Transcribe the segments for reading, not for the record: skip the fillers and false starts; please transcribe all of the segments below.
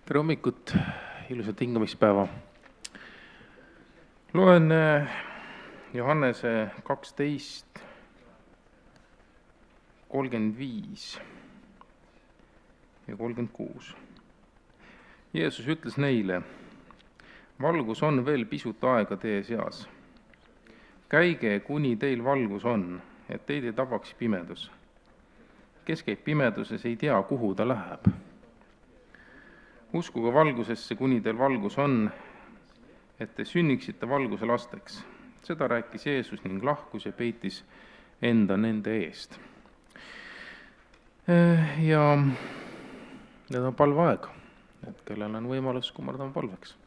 Tere hommikut, ilusat hingamispäeva. Loen Johannese 12:35 ja 36. Jeesus ütles neile, valgus on veel pisut aega teie seas. Käige, kuni teil valgus on, et teid ei tabaks pimedus. Kes käib pimeduses, ei tea, kuhu ta läheb. Uskuge valgusesse, kuni teil valgus on, et te sünniksite valguse lasteks. Seda rääkis Jeesus ning lahkus ja peitis enda nende eest. Ja need on palveaeg, et kellel on võimalus, kummardama palveks.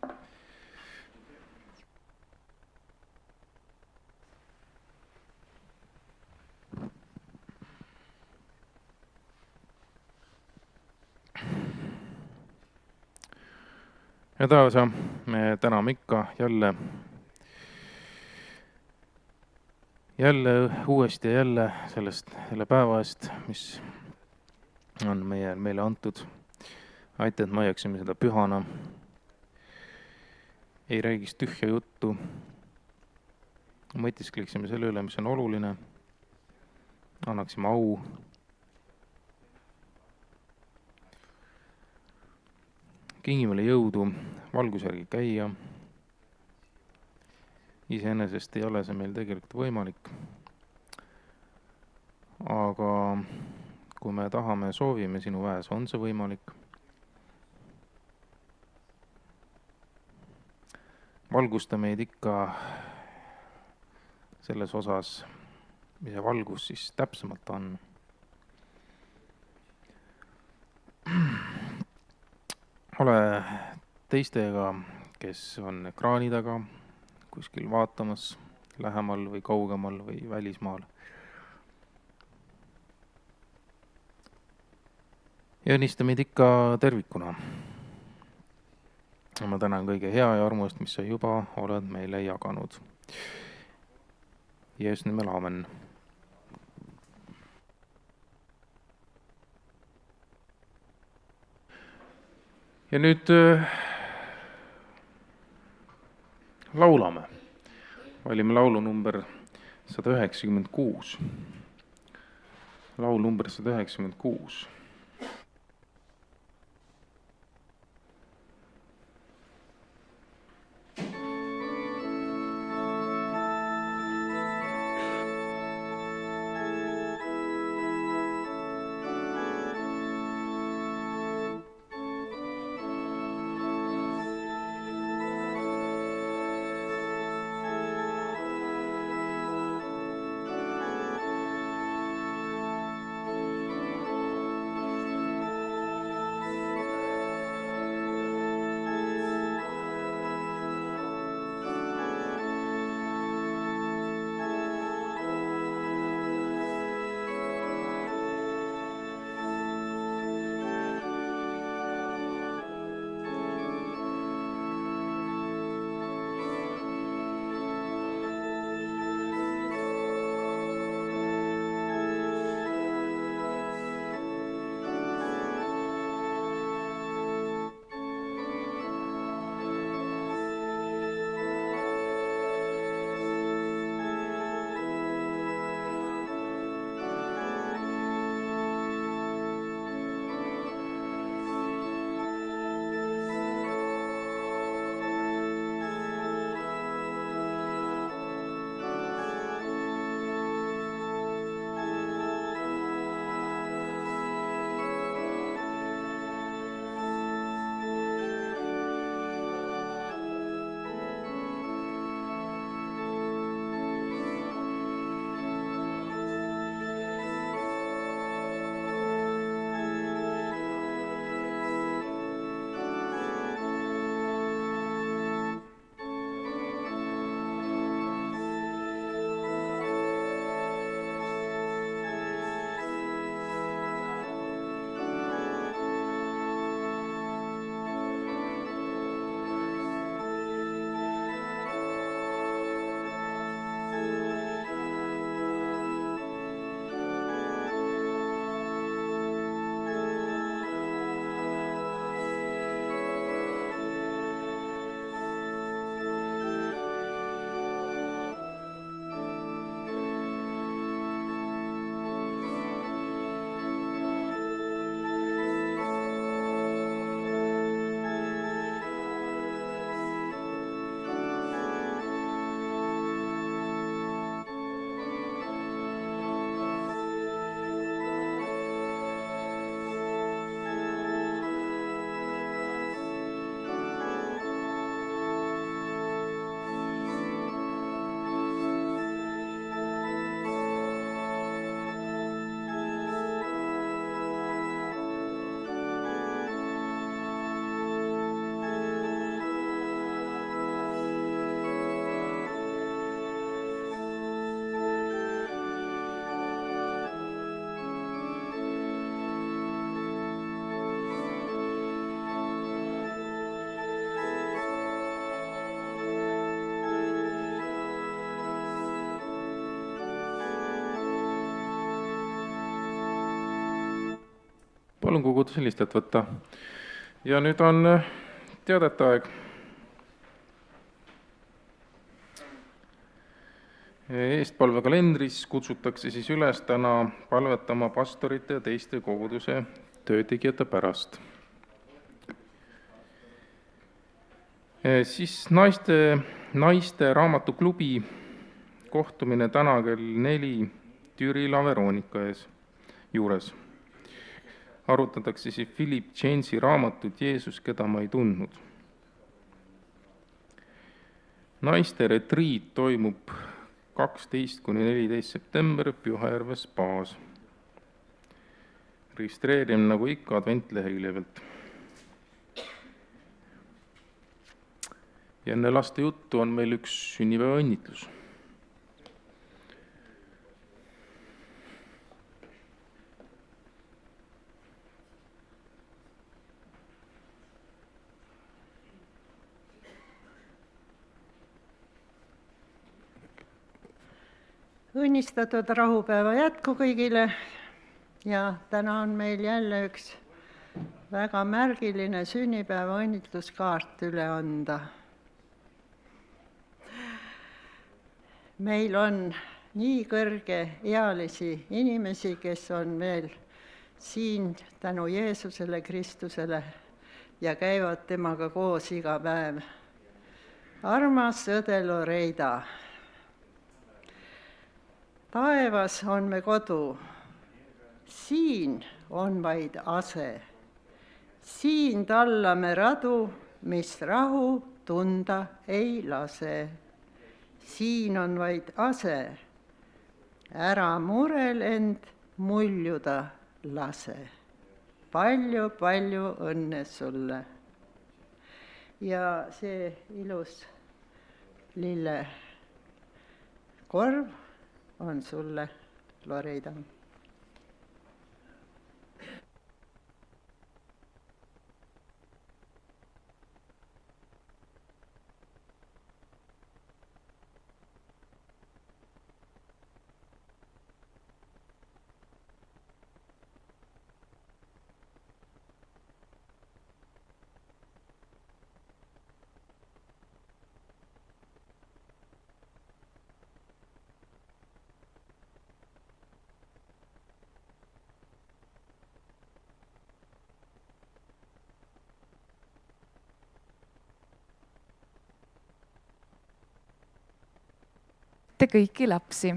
Ja taevasa, me täname ikka jälle uuesti ja jälle selle päeva eest, mis on meile antud. Aita, et me hoiaksime seda pühana, ei räägiks tühja juttu, mõtiskleksime selle üle, mis on oluline, annaksime au. Kingi meile jõudu valguse järgi käia. Iseenesest ei ole see meil tegelikult võimalik. Aga kui me tahame, soovime sinu väes, on see võimalik. Valgusta meid ikka selles osas, mis see valgus siis täpsemalt on. Ole teistega, kes on ekraani taga, kuskil vaatamas, lähemal või kaugemal või välismaal. Ja õnnista meid ikka tervikuna. Ma tänan kõige hea ja armu eest, mis sa juba oled meile jaganud. Jeesuse nimel, aamen. Ja nüüd laulame. Valime laulu number 196. Laul number 196. palun kogudusel istet võtta. Ja nüüd on teadete aeg. Eestpalvekalendris kutsutakse siis üles täna palvetama pastorite ja teiste koguduse töötegijate pärast. Siis naiste raamatuklubi kohtumine täna kell 4 Türila Veronika juures. Arutatakse siis Philip Jamesi raamatut Jeesus, keda ma ei tundnud. Naiste retriit toimub 12–14 september Pühajärve spaas. Registreerimine nagu ikka adventlehekülje pealt. Ja enne laste juttu on meil üks sünnipäeva õnnitlus. Õnnistatud rahupäeva jätku kõigile ja täna on meil jälle üks väga märgiline sünnipäeva õnnitluskaart üle anda. Meil on nii kõrgeealisi inimesi, kes on veel siin tänu Jeesusele Kristusele ja käivad temaga koos iga päev. Armas õde Loreida. Taevas on me kodu, siin on vaid ase. Siin tallame radu, mis rahu tunda ei lase. Siin on vaid ase, ära murel end muljuda lase. Palju, palju õnne sulle. Ja see ilus lillekorv on sulle, Loreida. kõiki lapsi.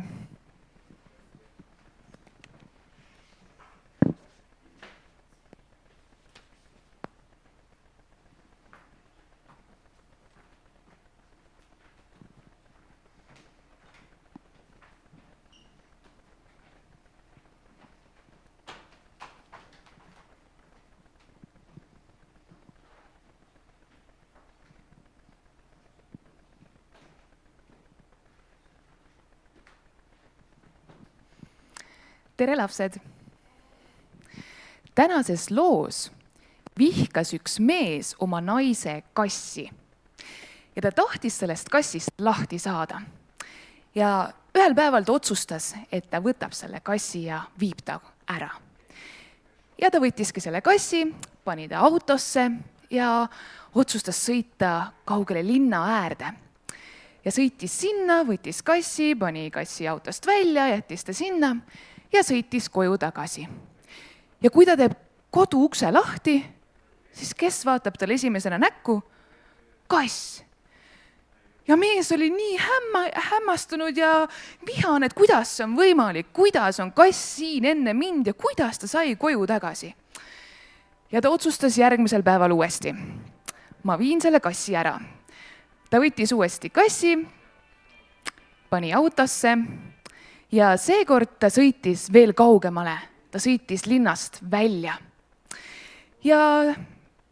Tere lapsed! Tänases loos vihkas üks mees oma naise kassi ja ta tahtis sellest kassist lahti saada. Ja ühel päeval ta otsustas, et ta võtab selle kassi ja viib ta ära. Ja ta võttiski selle kassi, pani ta autosse ja otsustas sõita kaugele linna äärde. Ja sõitis sinna, võttis kassi, pani kassi autost välja, jättis ta sinna ja sõitis koju tagasi. Ja kui ta teeb kodu ukse lahti, siis kes vaatab talle esimesena näkku? Kass. Ja mees oli nii hämmastunud ja vihane, et kuidas on võimalik, kuidas on kass siin enne mind ja kuidas ta sai koju tagasi. Ja ta otsustas järgmisel päeval uuesti. Ma viin selle kassi ära. Ta võttis uuesti kassi, pani autosse, ja seekord ta sõitis veel kaugemale, ta sõitis linnast välja. Ja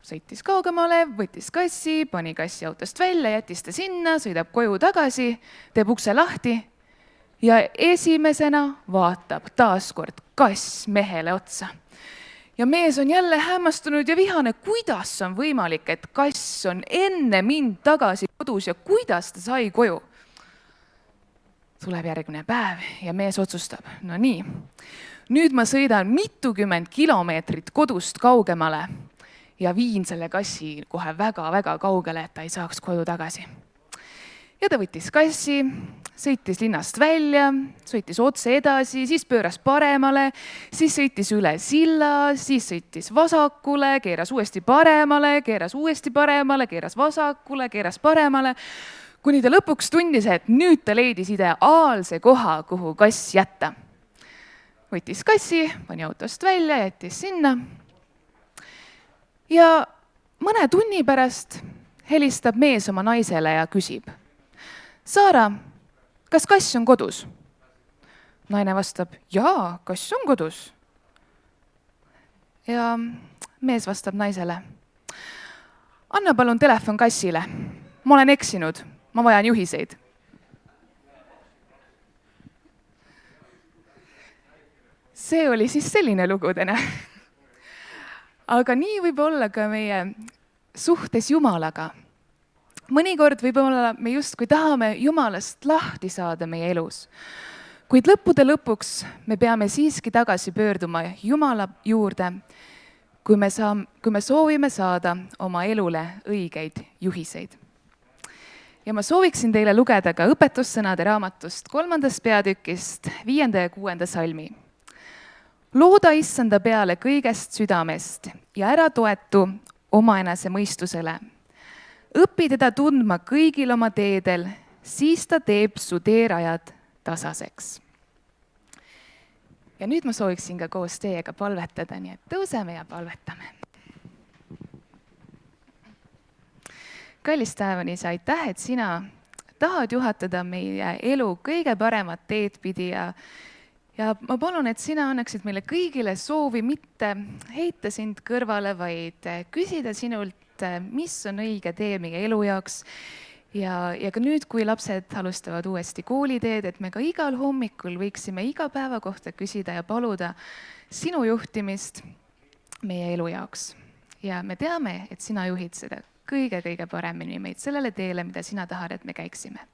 sõitis kaugemale, võttis kassi, pani kassi autost välja, jättis ta sinna, sõidab koju tagasi, teeb ukse lahti ja esimesena vaatab taaskord kass mehele otsa. Ja mees on jälle hämmastunud ja vihane, kuidas on võimalik, et kass on enne mind tagasi kodus ja kuidas ta sai koju. Tuleb järgmine päev ja mees otsustab, no nii, nüüd ma sõidan mitukümmend kilomeetrit kodust kaugemale ja viin selle kassi kohe väga-väga kaugele, et ta ei saaks koju tagasi. Ja ta võttis kassi, sõitis linnast välja, sõitis otse edasi, siis pööras paremale, siis sõitis üle silla, siis sõitis vasakule, keeras uuesti paremale, keeras uuesti paremale, keeras vasakule, keeras paremale, kuni ta lõpuks tundis, et nüüd ta leidis ideaalse koha, kuhu kass jätta. Võttis kassi, pani autost välja, jättis sinna. Ja mõne tunni pärast helistab mees oma naisele ja küsib: Saara, kas kass on kodus? Naine vastab: jaa, kass on kodus. Ja mees vastab naisele: anna palun telefon kassile. Ma olen eksinud, ma vajan juhiseid. See oli siis selline lugudene. Aga nii võib olla ka meie suhtes Jumalaga. Mõnikord võib-olla me justkui tahame Jumalast lahti saada meie elus. Kuid lõppude lõpuks me peame siiski tagasi pöörduma Jumala juurde, kui me soovime saada oma elule õigeid juhiseid. Ja ma sooviksin teile lugeda ka õpetussõnade raamatust 3. peatükist 5. ja 6. salmi. Looda Issanda peale kõigest südamest ja ära toetu omaenese mõistusele. Õpi teda tundma kõigil oma teedel, siis ta teeb su teerajad tasaseks. Ja nüüd ma sooviksin ka koos teiega palvetada, nii et tõuseme ja palvetame. Kallis taevani, sa aitäh, et sina tahad juhatada meie elu kõige paremat teed pidi ja ma palun, et sina annaksid meile kõigile soovi mitte heita sind kõrvale, vaid küsida sinult, mis on õige tee meie elu jaoks. Ja ka nüüd, kui lapsed alustavad uuesti kooliteed, et me ka igal hommikul võiksime iga päeva kohta küsida ja paluda sinu juhtimist meie elu jaoks. Ja me teame, et sina juhid seda kõige-kõige paremini meid sellele teele, mida sina tahad, et me käiksime.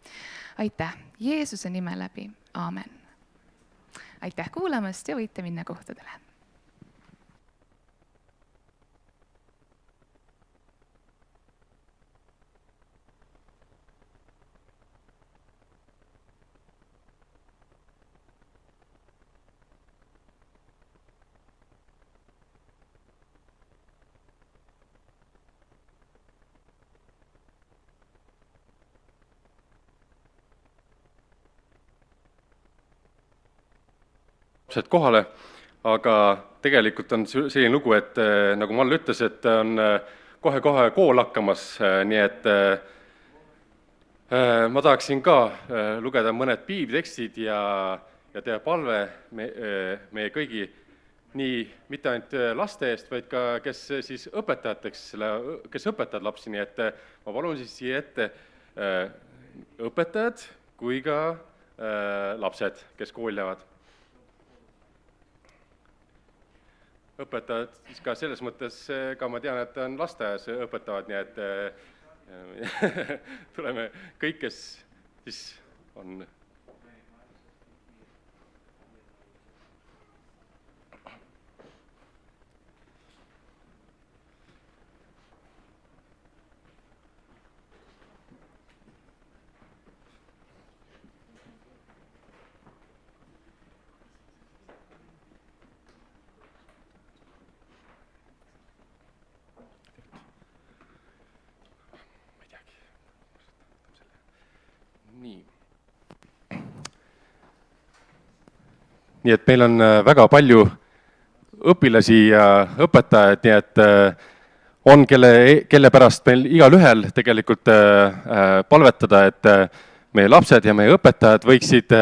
Aitäh Jeesuse nime läbi. Aamen. Aitäh kuulamast ja võite minna kohtadele. kohale, aga tegelikult on selline lugu, et nagu Mall ütles, et on kohe-kohe kool hakkamas, nii et ma tahaksin ka lugeda mõned piiblitekstid ja teha palve meie kõigi, nii mitte ainult laste eest, vaid ka kes siis õpetajateks, kes õpetavad lapsi, nii et ma palun siis siia ette õpetajad kui ka lapsed, kes kooli lähevad. Õpetajad siis ka selles mõttes, ka ma tean, et on lasteaias õpetavad, nii et tuleme kõik, kes siis on. Nii et meil on väga palju õpilasi ja õpetajaid, nii et on kelle pärast meil igal ühel tegelikult palvetada, et meie lapsed ja meie õpetajad võiksid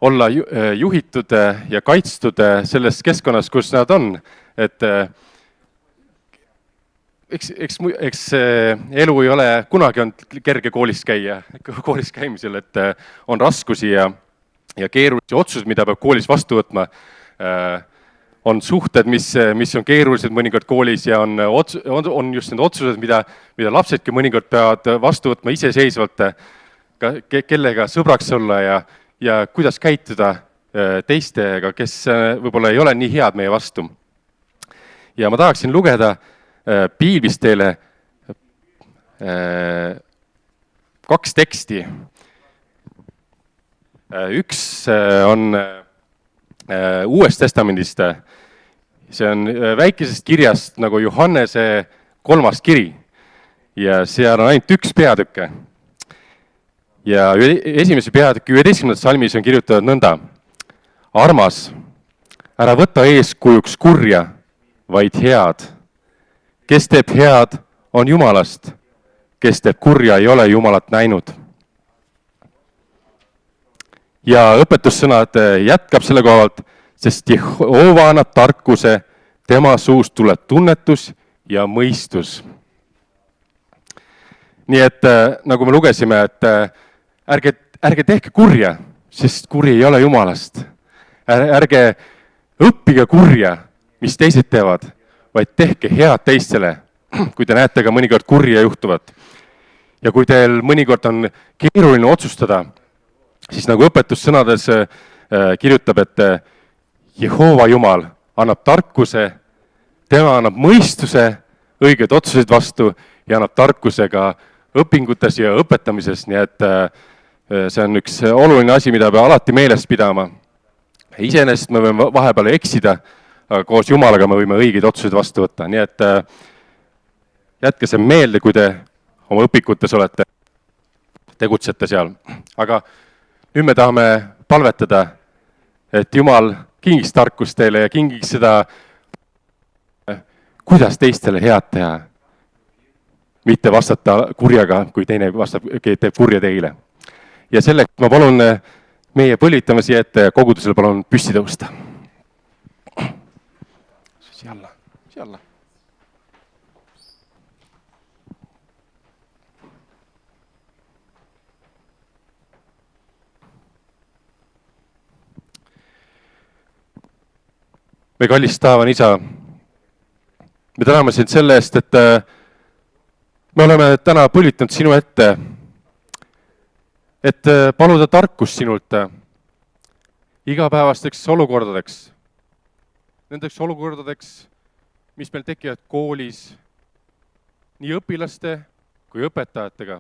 olla juhitud ja kaitstud selles keskkonnas, kus nad on. Et eks elu ei ole kunagi on kerge koolis käimisel, et on raskusi ja keerulisi otsused, mida peab koolis vastu võtma. On suhted, mis on keerulised mõnikord koolis ja on just need otsused, mida lapsedki mõnikord peavad vastu võtma iseseisvalt, kellega sõbraks olla ja kuidas käituda teistega, kes võib-olla ei ole nii head meie vastu. Ja ma tahaksin lugeda piiblist teile 2 teksti. Üks on Uuest Testamendist. See on väikesest kirjast nagu Johannese 3. kiri ja seal on ainult 1 peatükk. Ja esimese peatüki 11. salmis on kirjutatud nõnda. Armas, ära võta eeskujuks kurja, vaid head. Kes teeb head, on Jumalast. Kes teeb kurja, ei ole Jumalat näinud. Ja õpetussõnad jätkab selle kohalt, sest Jehova annab tarkuse, tema suust tuleb tunnetus ja mõistus. Nii et nagu me lugesime, et ärge tehke kurja, sest kuri ei ole Jumalast. Ärge õppige kurja, mis teised teevad, vaid tehke head teistele, kui te näete ka mõnikord kurja juhtuvat. Ja kui teil mõnikord on keeruline otsustada, siis nagu õpetussõnades kirjutab, et Jehova Jumal annab tarkuse, tema annab mõistuse õiged otsused vastu ja annab tarkuse ka õpingutes ja õpetamises, nii et see on üks oluline asi, mida peab alati meeles pidama. Iseenesest me võime vahepeal eksida, aga koos Jumalaga me võime õigeid otsuseid vastu võtta, nii et jätke see meelde, kui te oma õpikutes olete, tegutsete seal. Aga nüüd me tahame palvetada, et Jumal kingiks tarkust teile ja kingiks seda, kuidas teistele head teha. Mitte vastata kurjaga, kui teine teeb kurja teile. Ja selleks ma palun meie põlitame siia ette ja kogudusel palun püsti tõusta. Sialla. Me kallis taavan isa, me täname sind selle eest, et me oleme täna põlitanud sinu ette, et paluda tarkust sinult igapäevasteks olukordadeks, nendeks olukordadeks, mis meil tekivad koolis, nii õpilaste kui õpetajatega.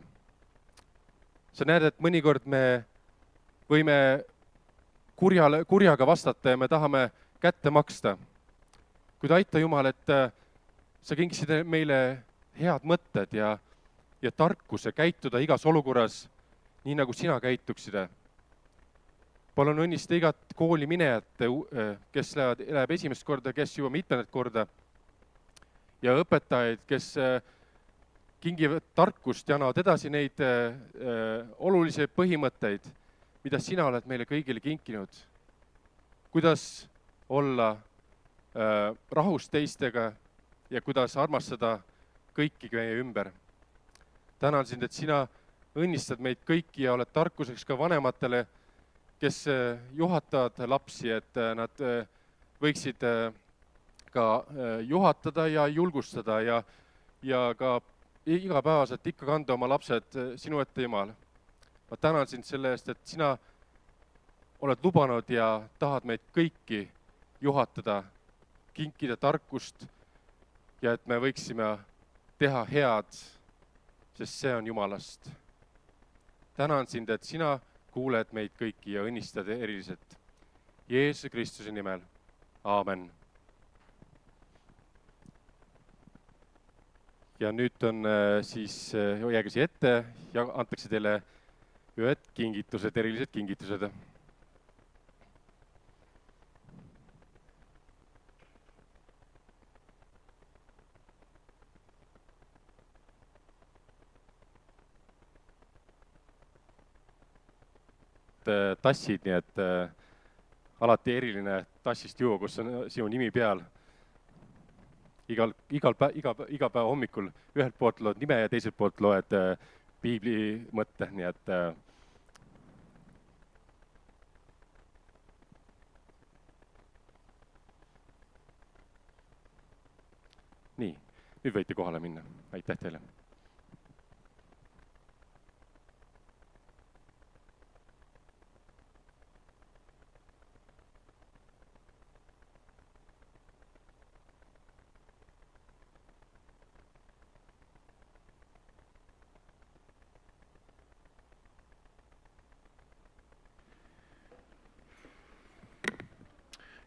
Sa näed, et mõnikord me võime kurjaga vastata ja me tahame kätte maksta. Kuid aita Jumal, et sa kingisid meile head mõtted ja tarkuse käituda igas olukorras, nii nagu sina käituksid. Palun õnnista igat kooli minejat, kes läheb esimest korda, kes juba mitmendat korda. Ja õpetajaid, kes kingivad tarkust ja annavad edasi neid olulisi põhimõtteid, mida sina oled meile kõigile kinkinud. Kuidas olla rahus teistega ja kuidas armastada kõiki meie ümber. Tänan sind, et sina õnnistad meid kõiki ja oled tarkuseks ka vanematele, kes juhatavad lapsi, et nad võiksid ka juhatada ja julgustada ja ka igapäevaselt ikka kanda oma lapsed sinu ette, Jumal. Ma tänan sind selle eest, et sina oled lubanud ja tahad meid kõiki juhatada, kinkida tarkust ja et me võiksime teha head, sest see on Jumalast. Tänan sind, et sina kuuled meid kõiki ja õnnistad eriliselt. Jeesuse Kristuse nimel. Aamen. Ja nüüd on siis, jääge siia ette ja antakse teile ühed kingitused, erilised kingitused. Tassid, nii et alati eriline tassist juua, kus on sinu nimi peal. Iga päeva hommikul ühelt poolt loed nime ja teiselt poolt loed piibli mõtte, nii et nii, nüüd võite kohale minna. Aitäh teile!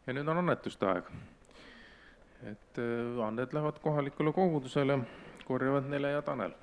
ja nüüd on annetuste aeg. Et anded lähevad kohalikule kogudusele, korjavad Nele ja Tanel.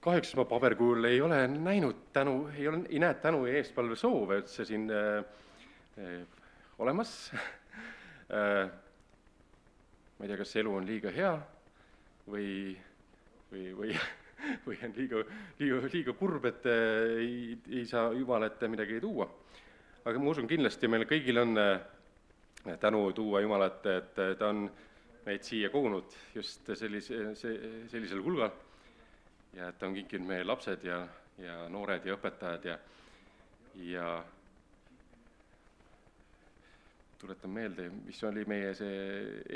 Kahjuks ma paberkujul ei ole näinud ei näe tänu ja eestpalve soove üldse siin olemas. Ma ei tea, kas elu on liiga hea või on liiga kurb, et ei saa Jumal ette midagi tuua. Aga ma usun kindlasti, meil kõigil on tänu tuua Jumal ette, et ta on meid siia kogunud just sellisel hulgal. Ja et on kinkinud meie lapsed ja noored ja õpetajad ja tuletan meelde, mis oli meie see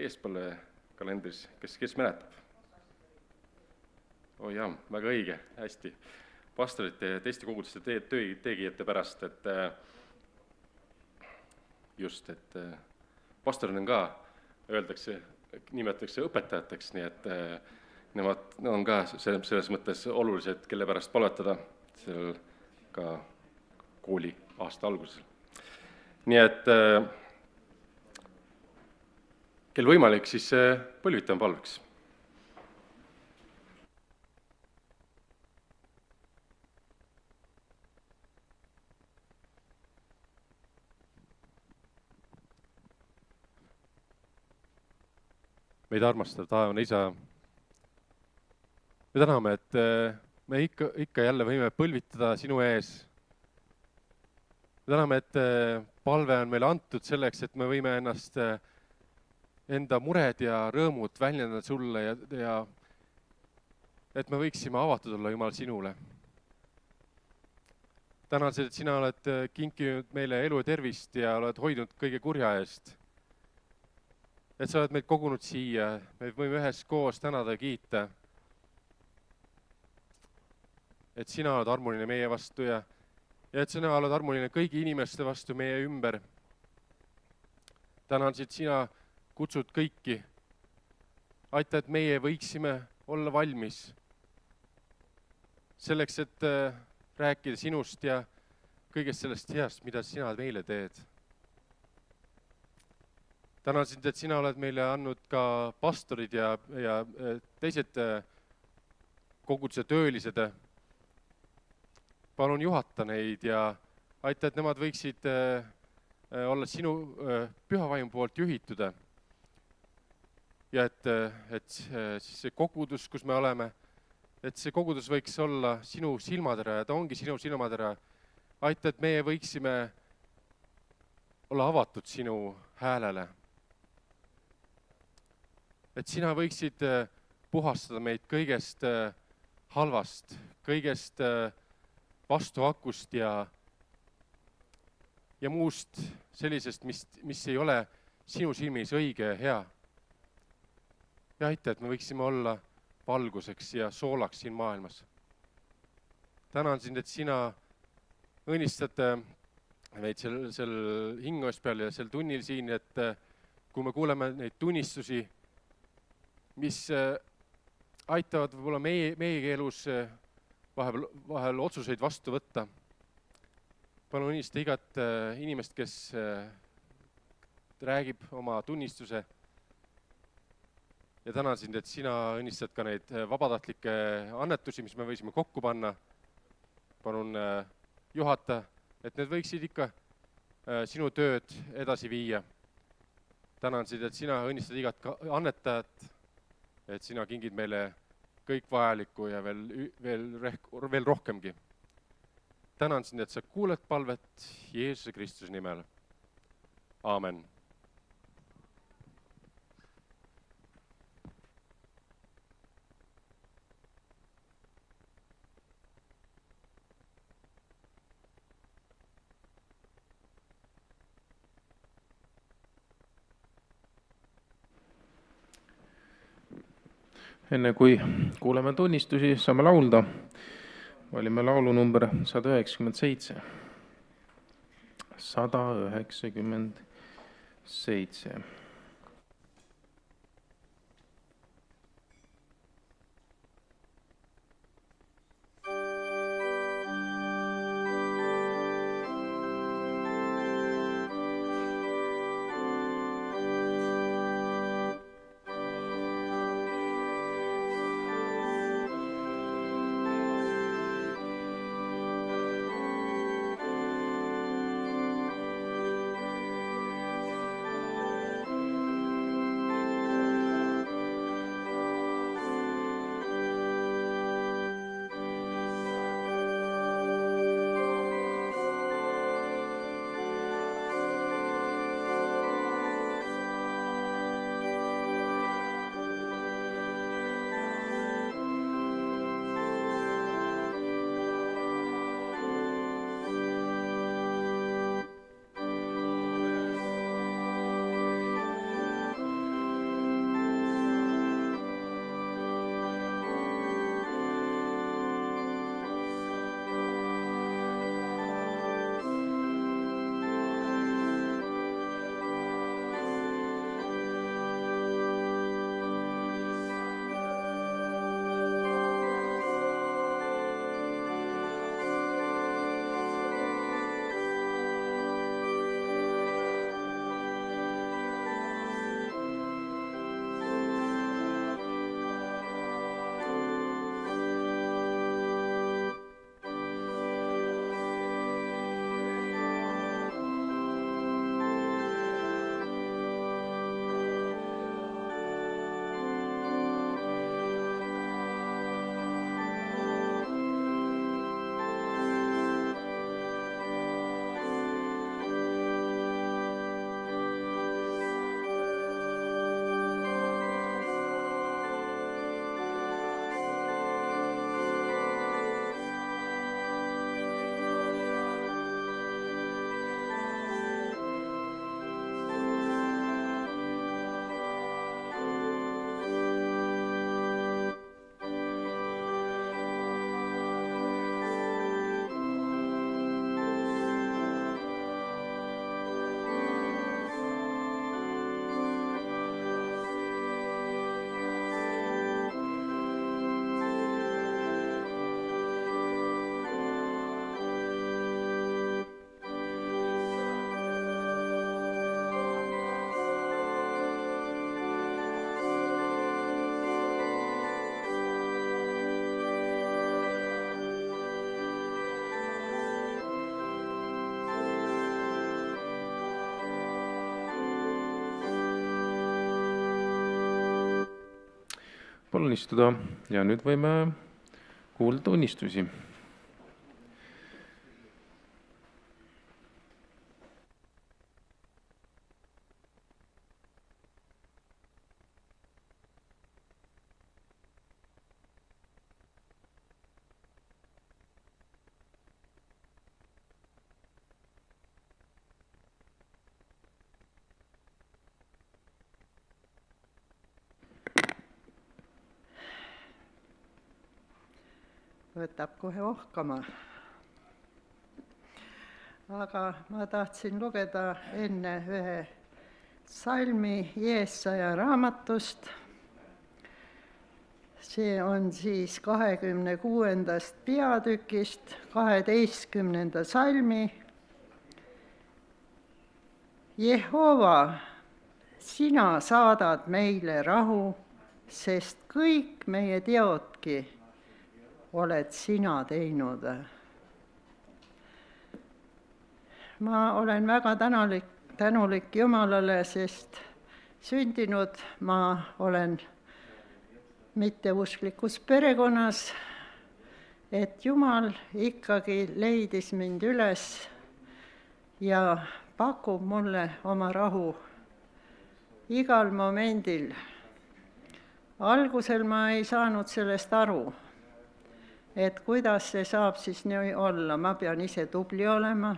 eespalve kalendris, kes mäletab? Jaa, väga õige, hästi. Pastorite ja teiste koguduste tegijate pärast, et just, et pastorid on ka, nimetatakse õpetajateks, nii et nemad on ka selles mõttes olulised, kelle pärast palvetada sellel ka kooli aasta algusel. Nii et kel võimalik, siis põlvitame palveks. Meid armastav taevane Isa, me täname, et me ikka jälle võime põlvitada sinu ees. Me täname, et palve on meile antud selleks, et me võime ennast enda mured ja rõõmud väljendada sulle ja et me võiksime avatud olla, Jumal, sinule. Tänan, et sina oled kinkinud meile elu ja tervist ja oled hoidnud kõige kurja eest. Et sa oled meid kogunud siia, me võime üheskoos tänada ja kiita. Et sina oled armuline meie vastu ja et sina oled armuline kõigi inimeste vastu meie ümber. Tänan, et sina kutsud kõiki. Aita, et meie võiksime olla valmis selleks, et rääkida sinust ja kõigest sellest heast, mida sina meile teed. Tänan sind, et sina oled meile andnud ka pastorid ja teised koguduse töölised. Palun juhata neid ja aita, et nemad võiksid olla sinu püha vaimu poolt juhitud. Ja et siis see kogudus, kus me oleme, et see kogudus võiks olla sinu silmadera ja ta ongi sinu silmadera. Aita, et meie võiksime olla avatud sinu häälele. Et sina võiksid puhastada meid kõigest halvast, kõigest vastuhakust ja muust sellisest, mis ei ole sinu silmis õige ja hea. Ja aita, et me võiksime olla valguseks ja soolaks siin maailmas. Tänan sind, et sina õnnistad meid sel hingoes peal ja sel tunnil siin, et kui me kuuleme neid tunnistusi, mis aitavad võib-olla meie elus vahel otsuseid vastu võtta, palun õnnista igat inimest, kes räägib oma tunnistuse. Ja tänan sind, et sina õnnistad ka neid vabatahtlikke annetusi, mis me võisime kokku panna. Palun juhata, et need võiksid ikka sinu tööd edasi viia. Tänan sind, et sina õnnistad igat annetajat, et sina kingid meile kõik vajalikku ja veel rohkemgi. Tänan sind, et sa kuuled palvet Jeesuse Kristuse nimel. Aamen. Enne kui kuuleme tunnistusi, saame laulda. Valime laulu number 197. 197. Palun istuda ja nüüd võime kuulda tunnistusi. Võtab kohe ohkama. Aga ma tahtsin lugeda enne ühe salmi Jeesaja raamatust. See on siis 26. peatükist 12. salmi Jehova, sina saadad meile rahu, sest kõik meie teodki oled sina teinud. Ma olen väga tänulik Jumalale, sest sündinud ma olen mitteusklikus perekonnas, et Jumal ikkagi leidis mind üles ja pakub mulle oma rahu igal momendil. Algusel ma ei saanud sellest aru, et kuidas see saab siis nii olla, ma pean ise tubli olema.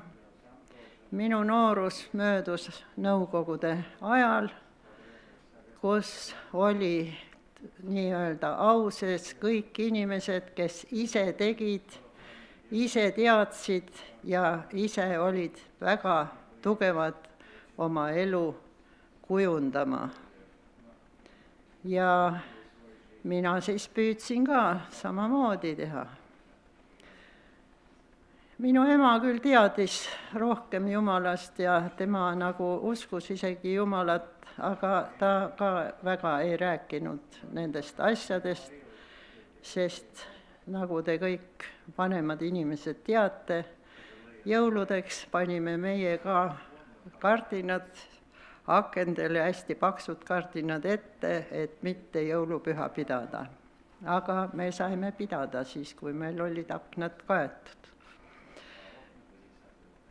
Minu noorus möödus nõukogude ajal, kus oli nii-öelda au sees kõik inimesed, kes ise tegid, ise teadsid ja ise olid väga tugevad oma elu kujundama. Ja mina siis püüdsin ka samamoodi teha. Minu ema küll teadis rohkem Jumalast ja tema nagu uskus isegi Jumalat, aga ta ka väga ei rääkinud nendest asjadest, sest nagu te kõik vanemad inimesed teate, jõuludeks panime meie ka kardinad akendele, hästi paksud kardinad ette, et mitte jõulupüha pidada. Aga me saime pidada siis, kui meil olid aknad kaetud.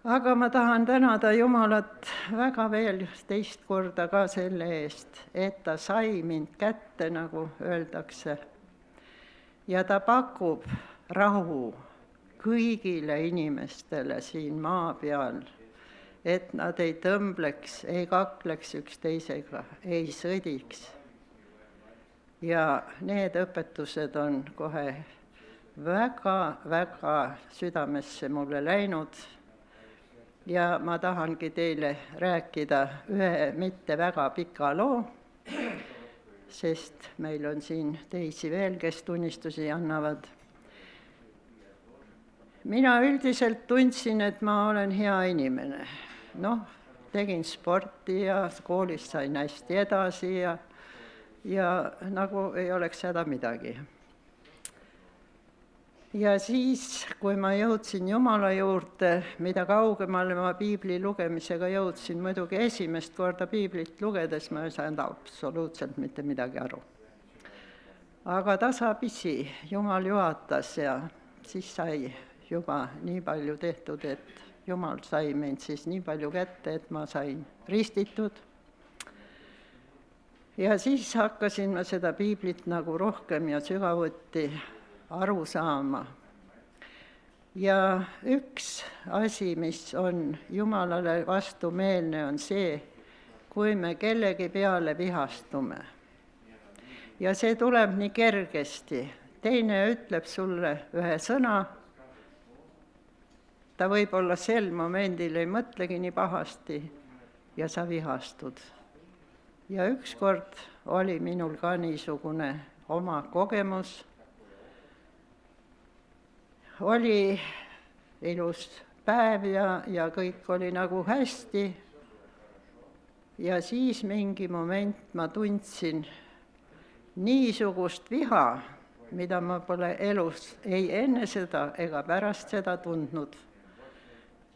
Aga ma tahan tänada Jumalat väga veel teist korda ka selle eest, et ta sai mind kätte, nagu öeldakse. Ja ta pakub rahu kõigile inimestele siin maa peal, et nad ei tõmbleks, ei kakleks üksteisega, ei sõdiks. Ja need õpetused on kohe väga südamesse mulle läinud. Ja ma tahangi teile rääkida ühe mitte väga pika loo, sest meil on siin teisi veel, kes tunnistusi annavad. Mina üldiselt tundsin, et ma olen hea inimene. Tegin sporti ja koolis sain hästi edasi ja nagu ei oleks häda midagi. Ja siis, kui ma jõudsin Jumala juurde, mida kaugemale ma piibli lugemisega jõudsin, muidugi esimest korda piiblit lugedes ma ei saanud absoluutselt mitte midagi aru. Aga tasapisi Jumal juhatas ja siis sai juba nii palju tehtud, et Jumal sai mind siis nii palju kätte, et ma sain ristitud. Ja siis hakkasin ma seda piiblit nagu rohkem ja sügavuti aru saama. Ja üks asi, mis on Jumalale vastumeelne, on see, kui me kellegi peale vihastume. Ja see tuleb nii kergesti. Teine ütleb sulle ühe sõna, ta võib-olla sel momendil ei mõtlegi nii pahasti ja sa vihastud. Ja ükskord oli minul ka niisugune oma kogemus. Oli ilus päev ja kõik oli nagu hästi. Ja siis mingi moment ma tundsin niisugust viha, mida ma pole elus ei enne seda ega pärast seda tundnud.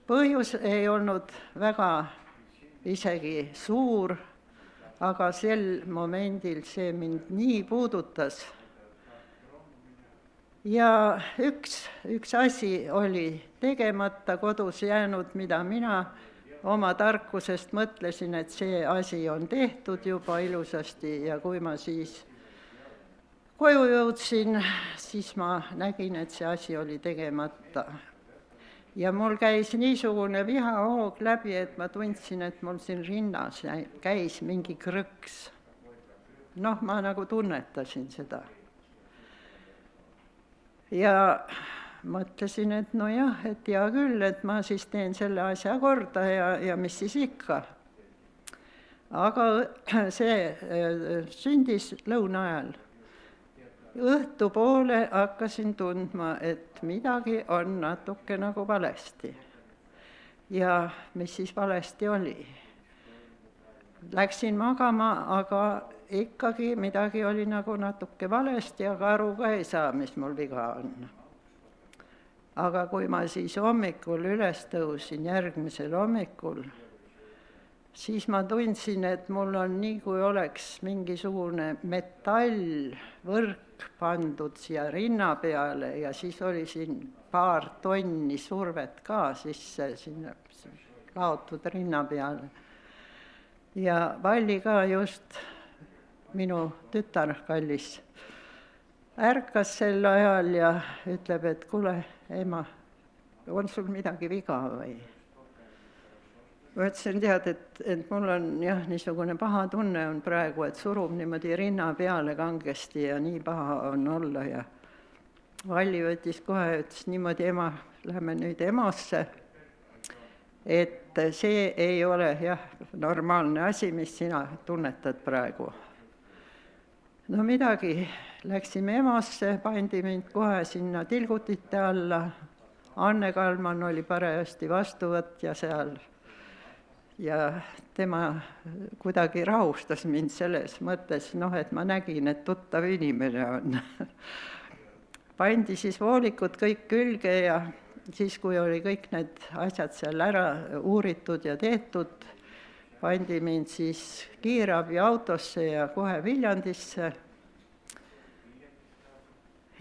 Põhjus ei olnud väga isegi suur, aga sel momendil see mind nii puudutas. Ja üks asi oli tegemata kodus jäänud, mida mina oma tarkusest mõtlesin, et see asi on tehtud juba ilusasti ja kui ma siis koju jõudsin, siis ma nägin, et see asi oli tegemata. Ja mul käis niisugune vihahoog läbi, et ma tundsin, et mul siin rinnas käis mingi krõks. Ma nagu tunnetasin seda. Ja mõtlesin, et nojah, et hea küll, et ma siis teen selle asja korda ja mis siis ikka. Aga see sündis lõuna ajal. Õhtupoole hakkasin tundma, et midagi on natuke nagu valesti. Ja mis siis valesti oli? läksin magama, aga ikkagi midagi oli nagu natuke valesti, aga aru ka ei saa, mis mul viga on. Aga kui ma siis hommikul üles tõusin, järgmisel hommikul, siis ma tundsin, et mul on nii, kui oleks mingisugune metallvõrk pandud siia rinna peale ja siis oli siin paar tonni survet ka sisse sinna laotud rinna peale. Ja Valli ka just, minu tütar kallis, ärkas sel ajal ja ütleb, et kuule, ema, on sul midagi viga või? Ma ütlesin, tead, et mul on jah, niisugune paha tunne on praegu, et surub niimoodi rinna peale kangesti ja nii paha on olla ja Valli võttis kohe, ütles niimoodi, ema, lähme nüüd EMO-sse, et see ei ole jah, normaalne asi, mis sina tunnetad praegu. No midagi, läksime EMO-sse, pandi mind kohe sinna tilgutite alla, Anne Kalman oli parajasti vastuvõtja seal ja tema kuidagi rahustas mind selles mõttes, et ma nägin, et tuttav inimene on. Pandi siis voolikud kõik külge ja siis, kui oli kõik need asjad seal ära uuritud ja tehtud, pandi mind siis kiirabi autosse ja kohe Viljandisse.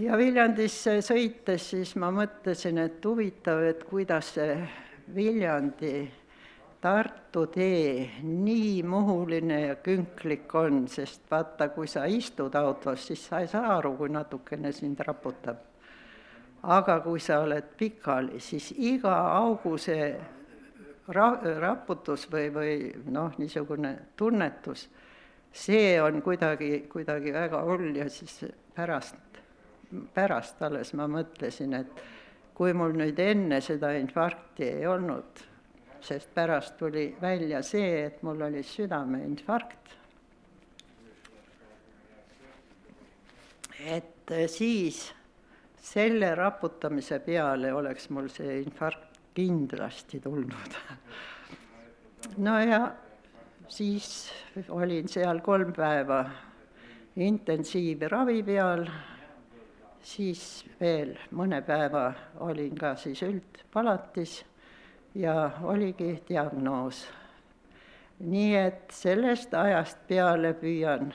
Ja Viljandisse sõites siis ma mõtlesin, et huvitav, et kuidas see Viljandi-Tartu tee nii muhuline ja künklik on, sest vaata, kui sa istud autos, siis sa ei saa aru, kui natukene sind raputab. Aga kui sa oled pikali, siis iga augu see raputus või niisugune tunnetus, see on kuidagi väga hull ja siis pärast alles ma mõtlesin, et kui mul nüüd enne seda infarkti ei olnud, sest pärast tuli välja see, et mul oli südameinfarkt, et siis selle raputamise peale oleks mul see infarkt kindlasti tulnud. No ja siis olin seal 3 päeva intensiivravi peal, siis veel mõne päeva olin ka siis üldpalatis ja oligi diagnoos. Nii et sellest ajast peale püüan.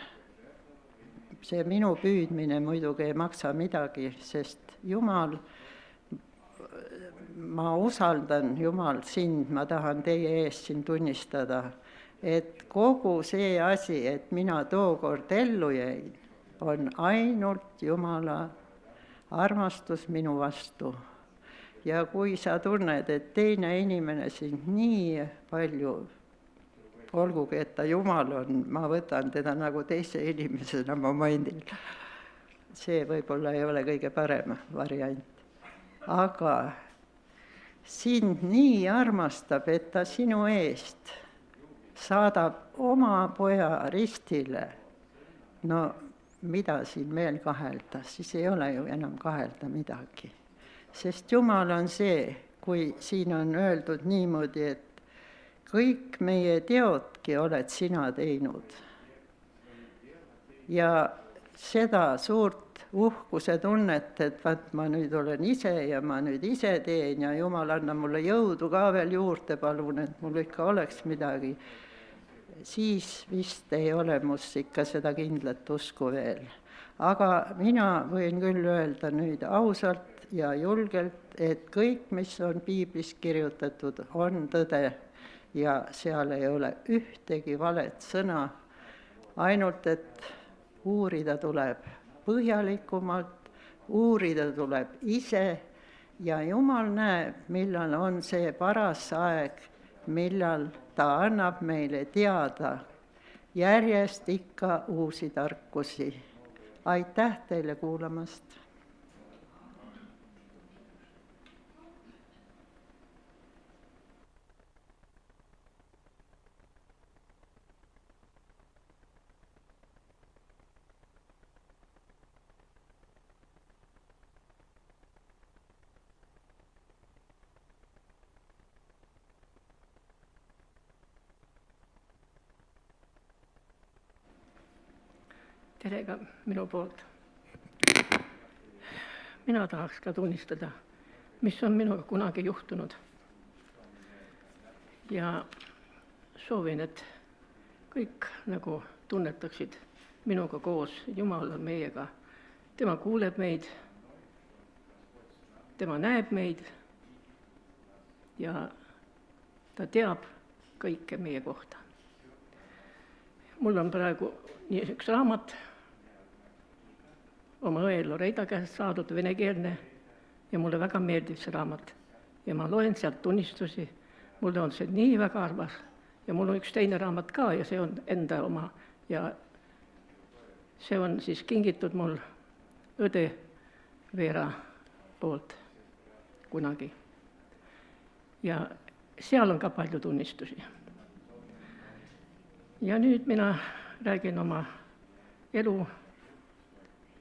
See minu püüdmine muidugi ei maksa midagi, sest Jumal, ma usaldan Jumal sind, ma tahan teie ees siin tunnistada, et kogu see asi, et mina tookord ellu jäin, on ainult Jumala armastus minu vastu. Ja kui sa tunned, et teine inimene sind nii palju, olgugi, et ta Jumal on, ma võtan teda nagu teise inimesena momendil. See võib-olla ei ole kõige parem variant. Aga sind nii armastab, et ta sinu eest saadab oma poja ristile. No mida siin veel kahelda, siis ei ole ju enam kahelda midagi. Sest Jumal on see, kui siin on öeldud niimoodi, et kõik meie teodki oled sina teinud. Ja seda suurt uhkuse tunnet, et ma nüüd olen ise ja ma nüüd ise teen ja Jumal anna mulle jõudu ka veel juurde, palun, et mul ikka oleks midagi, siis vist ei ole must ikka seda kindlat usku veel. Aga mina võin küll öelda nüüd ausalt ja julgelt, et kõik, mis on piiblis kirjutatud, on tõde. Ja seal ei ole ühtegi valet sõna, ainult et uurida tuleb põhjalikumalt, uurida tuleb ise ja Jumal näeb, millal on see paras aeg, millal ta annab meile teada järjest ikka uusi tarkusi. Aitäh teile kuulamast! tere ka minu poolt. Mina tahaks ka tunnistada, mis on minuga kunagi juhtunud. Ja soovin, et kõik nagu tunnetaksid minuga koos, Jumal on meiega. Tema kuuleb meid, tema näeb meid ja ta teab kõike meie kohta. Mul on praegu nii üks raamat oma õe Loreida käest saadud, venekeelne, ja mulle väga meeldib see raamat. Ja ma loen sealt tunnistusi, mulle on see nii väga armas. Ja mul on üks teine raamat ka ja see on enda oma. Ja see on siis kingitud mul õde Veera poolt kunagi. Ja seal on ka palju tunnistusi. Ja nüüd mina räägin oma elu,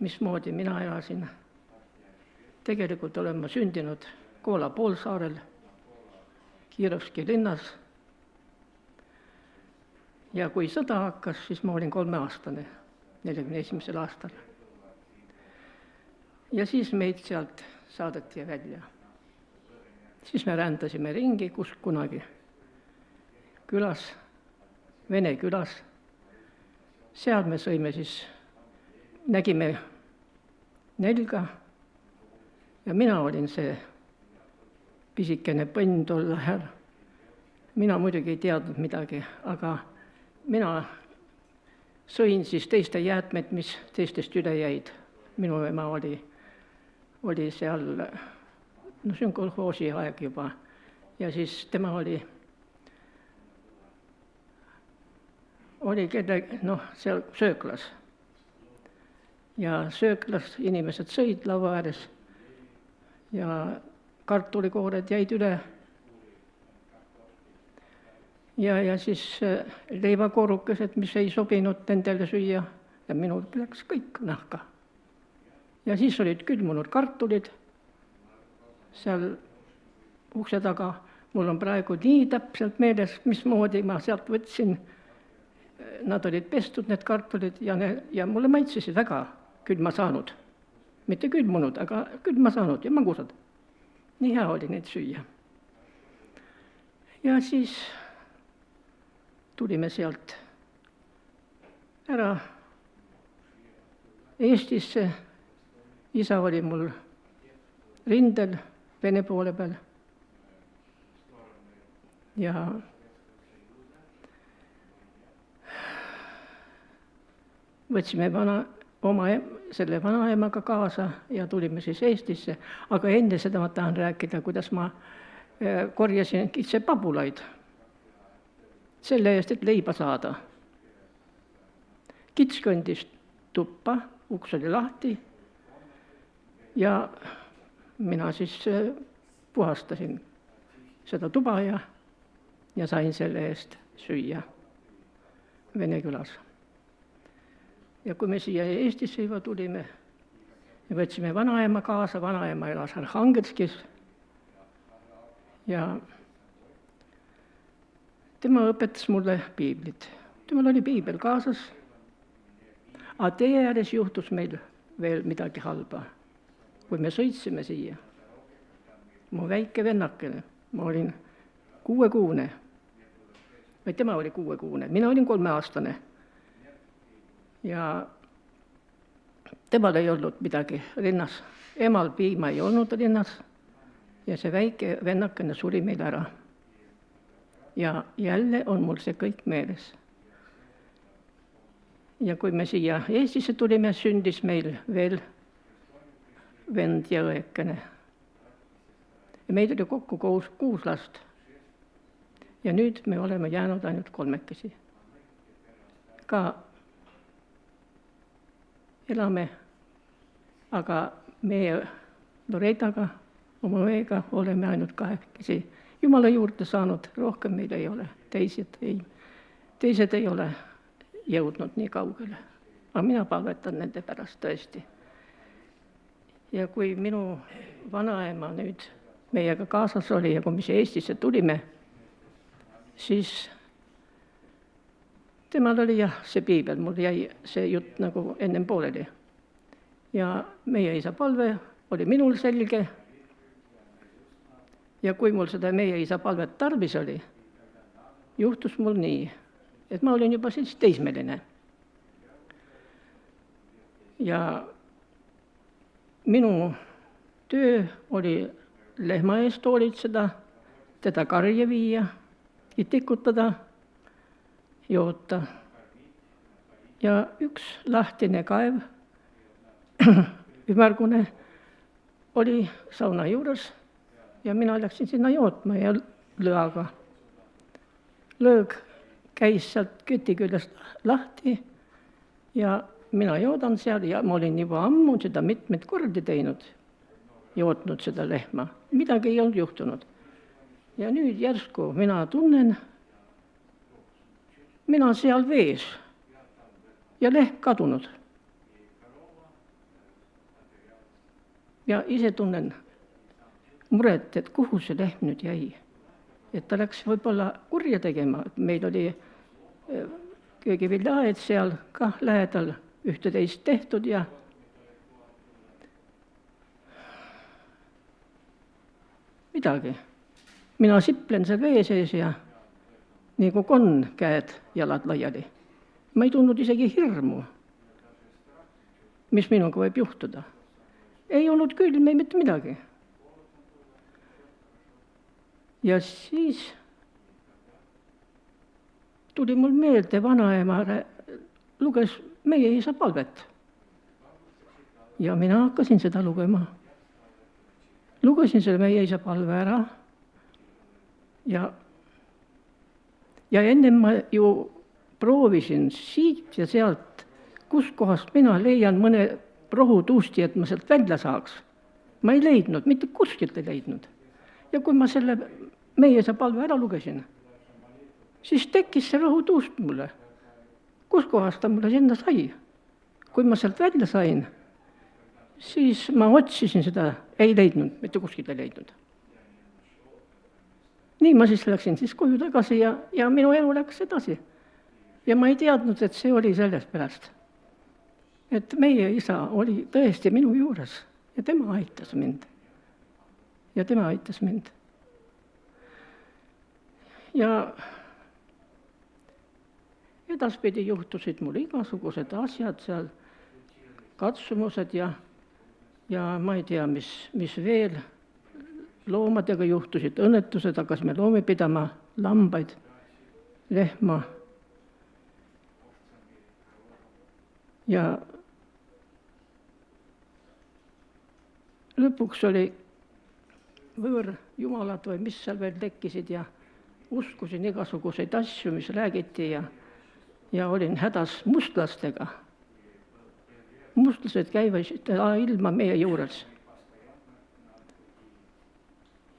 mismoodi mina elasin. Tegelikult olen ma sündinud Koola poolsaarel, Kirovski linnas. Ja kui sõda hakkas, siis ma olin 3-aastane, 41. aastal. Ja siis meid sealt saadeti välja. Siis me rändasime ringi, kus kunagi külas, Vene külas. Seal me sõime siis, nägime nälga ja mina olin see pisikene põnn tol ajal. Mina muidugi ei teadnud midagi, aga mina sõin siis teiste jäätmed, mis teistest üle jäid. Minu ema oli seal, no see on kolhoosi aeg juba, ja siis tema oli seal sööklas. Ja sööklas inimesed sõid laua ääres ja kartulikoored jäid üle. Ja siis leivakoorukesed, mis ei sobinud nendele süüa, ja minul läks kõik nahka. Ja siis olid külmunud kartulid seal ukse taga. Mul on praegu nii täpselt meeles, mismoodi ma sealt võtsin. Nad olid pestud, need kartulid, ja mulle maitsesid väga külma saanud. Mitte külmunud, aga külma saanud ja magusad. Nii hea oli neid süüa. Ja siis tulime sealt ära Eestisse. Isa oli mul rindel Vene poole peal. Ja võtsime selle vanaemaga kaasa ja tulime siis Eestisse. Aga enne seda ma tahan rääkida, kuidas ma korjasin kitsepabulaid selle eest, et leiba saada. Kits kõndis tuppa, uks oli lahti ja mina siis puhastasin seda tuba ja sain selle eest süüa Vene külas. Ja kui me siia Eestisse juba tulime, me võtsime vanaema kaasa, vanaema elas Arhangelskis ja tema õpetas mulle piiblit. Temal oli piibel kaasas, aga tee ääres juhtus meil veel midagi halba. Kui me sõitsime siia, mu väike vennakene, ma olin 6-kuune, või tema oli 6-kuune, mina olin 3-aastane. Ja temal ei olnud midagi rinnas. Emal piima ei olnud rinnas ja see väike vennakene suri meil ära. Ja jälle on mul see kõik meeles. Ja kui me siia Eestisse tulime, sündis meil veel vend ja õekene. Ja meid oli kokku 6 last. Ja nüüd me oleme jäänud ainult 3. Ka elame, aga meie Loreidaga, oma õega oleme ainult 2. Jumala juurde saanud, rohkem meil ei ole, teised ei ole jõudnud nii kaugele. Aga mina palvetan nende pärast tõesti. Ja kui minu vanaema nüüd meiega kaasas oli ja kui me Eestisse tulime, siis temal oli jah, see piibel, mul jäi see jutt nagu ennem pooleli. Ja meie isa palve oli minul selge. Ja kui mul seda meie isa palvet tarvis oli, juhtus mul nii, et ma olin juba siis teismeline. Ja minu töö oli lehma eest hoolitseda, teda karja viia, tikutada, joota. Ja üks lahtine kaev, ümärgune, oli sauna juures ja mina läksin sinna jootma ja lõaga. Lõõg käis sealt küti küljest lahti ja mina joodan seal ja ma olin juba ammu seda mitmeid kordi teinud, jootnud seda lehma. Midagi ei olnud juhtunud. Ja nüüd järsku mina tunnen, mina seal vees ja lehm kadunud. Ja ise tunnen muret, et kuhu see lehm nüüd jäi. Et ta läks võib-olla kurja tegema. Meil oli köögiviljaaed seal ka lähedal ühteteist tehtud ja midagi. Mina siplen seal vee sees ja nagu konn käed jalad laiali. Ma ei tundnud isegi hirmu, mis minuga võib juhtuda. Ei olnud külm, ei mitte midagi. Ja siis tuli mul meelde, vanaema luges meie isa palvet. Ja mina hakkasin seda lugema. Lugesin selle meie isa palve ära. Ja ennem ma ju proovisin siit ja sealt, kus kohast mina leian mõne rohutuusti, et ma sealt välja saaks. Ma ei leidnud, mitte kuskilt ei leidnud. Ja kui ma selle meie isa palve ära lugesin, siis tekkis see rohutuust mulle. Kus kohast ta mulle sinna sai? Kui ma sealt välja sain, siis ma otsisin seda, ei leidnud, mitte kuskilt ei leidnud. Nii ma siis läksin siis koju tagasi ja minu elu läks edasi. Ja ma ei teadnud, et see oli sellest pärast. Et meie isa oli tõesti minu juures ja tema aitas mind. Ja tema aitas mind. Ja edaspidi juhtusid mul igasugused asjad seal, katsumused ja ma ei tea, mis veel loomadega juhtusid, õnnetused, hakkasime loomi pidama, lambaid, lehma. Ja lõpuks oli võõrjumalad või mis seal veel tekkisid ja uskusin igasuguseid asju, mis räägiti ja olin hädas mustlastega. Mustlased käivad ilma meie juures.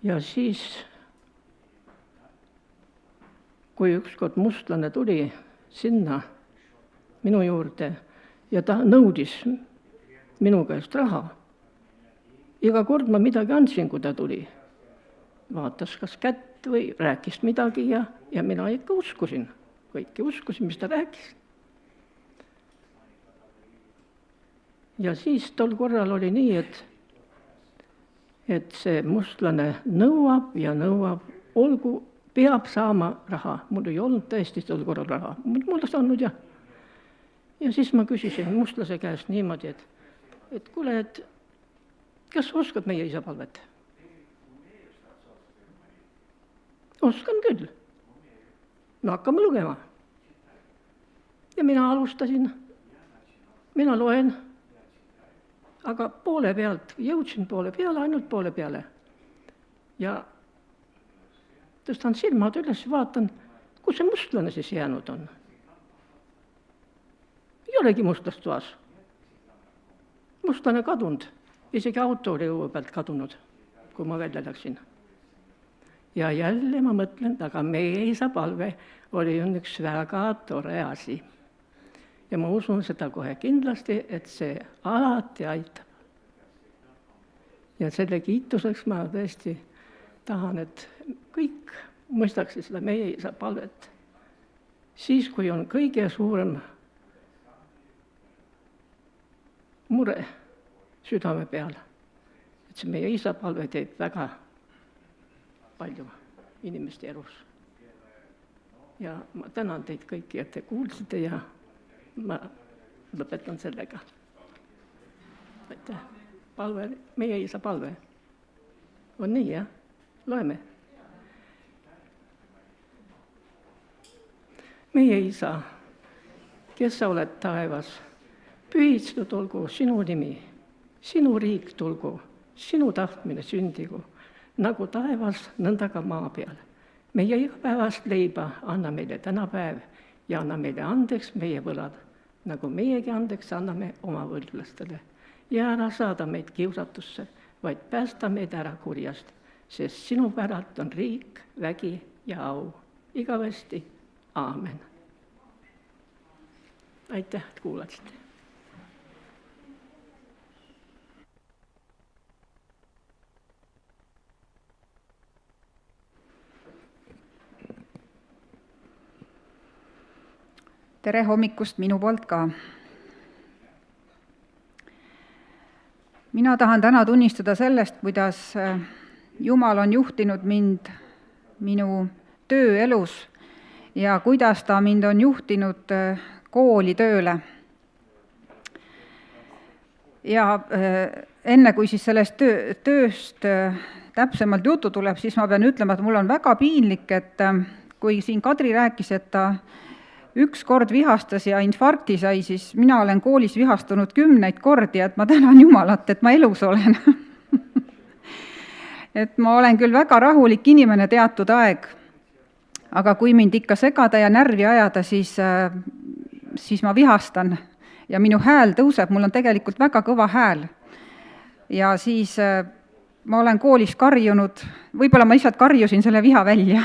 Ja siis, kui ükskord mustlane tuli sinna minu juurde ja ta nõudis minu käest raha, iga kord ma midagi andsin, kui ta tuli. Vaatas kas kätt või rääkis midagi ja mina ikka uskusin. Kõiki uskusin, mis ta rääkis. Ja siis tol korral oli nii, et see mustlane nõuab ja nõuab, olgu, peab saama raha. Mul ei olnud tõesti tol korral raha. Mul oleks andnud jah. Ja siis ma küsisin mustlase käest niimoodi, et kuule, et kas oskad meie isa palvet? Oskan küll. No hakkame lugema. Ja mina alustasin. Mina loen. Aga poole pealt, jõudsin poole peale, ainult poole peale. Ja tõstan silmad üles, vaatan, kus see mustlane siis jäänud on. Ei olegi mustlast toas. Mustlane kadunud, isegi auto oli õue pealt kadunud, kui ma välja läksin. Ja jälle ma mõtlen, aga meie isa palve oli üks väga tore asi. Ja ma usun seda kohe kindlasti, et see alati aitab. Ja selle kiituseks ma tõesti tahan, et kõik mõistaksid seda meie isa palvet siis, kui on kõige suurem mure südame peal. Et see meie isa palve teeb väga palju inimeste elus. Ja ma tänan teid kõiki, et te kuulsite ja ma lõpetan sellega. Aitäh. Palve, meie isa palve. On nii, jah? Loeme. Meie isa, kes sa oled taevas, pühitsetud olgu sinu nimi, sinu riik tulgu, sinu tahtmine sündigu, nagu taevas, nõnda ka maa peal. Meie igapäevast leiba anna meile täna päev ja anna meile andeks meie võlad, nagu meiegi andeks anname oma võlglastele. Ja ära saada meid kiusatusse, vaid päästa meid ära kurjast, sest sinu päralt on riik, vägi ja au. Igavesti. Aamen. Aitäh, et kuulasite. Tere hommikust minu poolt ka. Mina tahan täna tunnistada sellest, kuidas Jumal on juhtinud mind minu tööelus ja kuidas ta mind on juhtinud kooli tööle. Ja enne kui siis sellest tööst täpsemalt jutu tuleb, siis ma pean ütlema, et mul on väga piinlik, et kui siin Kadri rääkis, et ta üks kord vihastas ja infarkti sai, siis mina olen koolis vihastunud 10 kordi, et ma tänan Jumalat, et ma elus olen. Et ma olen küll väga rahulik inimene teatud aeg, aga kui mind ikka segada ja närvi ajada, siis ma vihastan ja minu hääl tõuseb, mul on tegelikult väga kõva hääl. Ja siis ma olen koolis karjunud, võib-olla ma lihtsalt karjusin selle viha välja.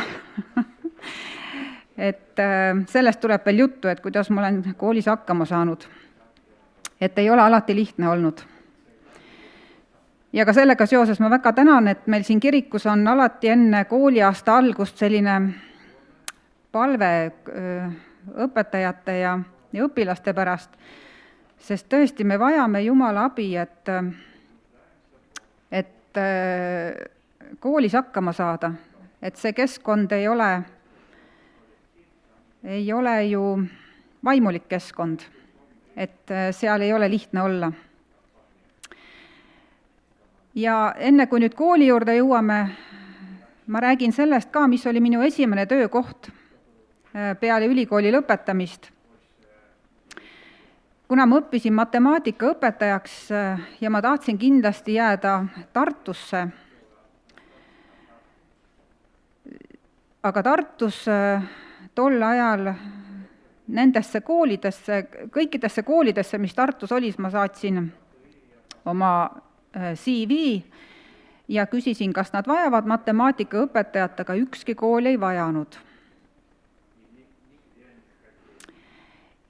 Et sellest tuleb veel juttu, et kuidas ma olen koolis hakkama saanud. Et ei ole alati lihtne olnud. Ja ka sellega seoses ma väga tänan, et meil siin kirikus on alati enne kooliaasta algust selline palve õpetajate ja õpilaste pärast, sest tõesti me vajame Jumala abi, et koolis hakkama saada, et see keskkond ei ole ju vaimulik keskkond, et seal ei ole lihtne olla. Ja enne kui nüüd kooli juurde jõuame, ma räägin sellest ka, mis oli minu esimene töökoht peale ülikooli lõpetamist. Kuna ma õppisin matemaatikaõpetajaks ja ma tahtsin kindlasti jääda Tartusse, aga Tartus tol ajal nendesse koolidesse, kõikidesse koolidesse, mis Tartus oli, ma saatsin oma CV ja küsisin, kas nad vajavad matemaatikaõpetajat, aga ükski kool ei vajanud.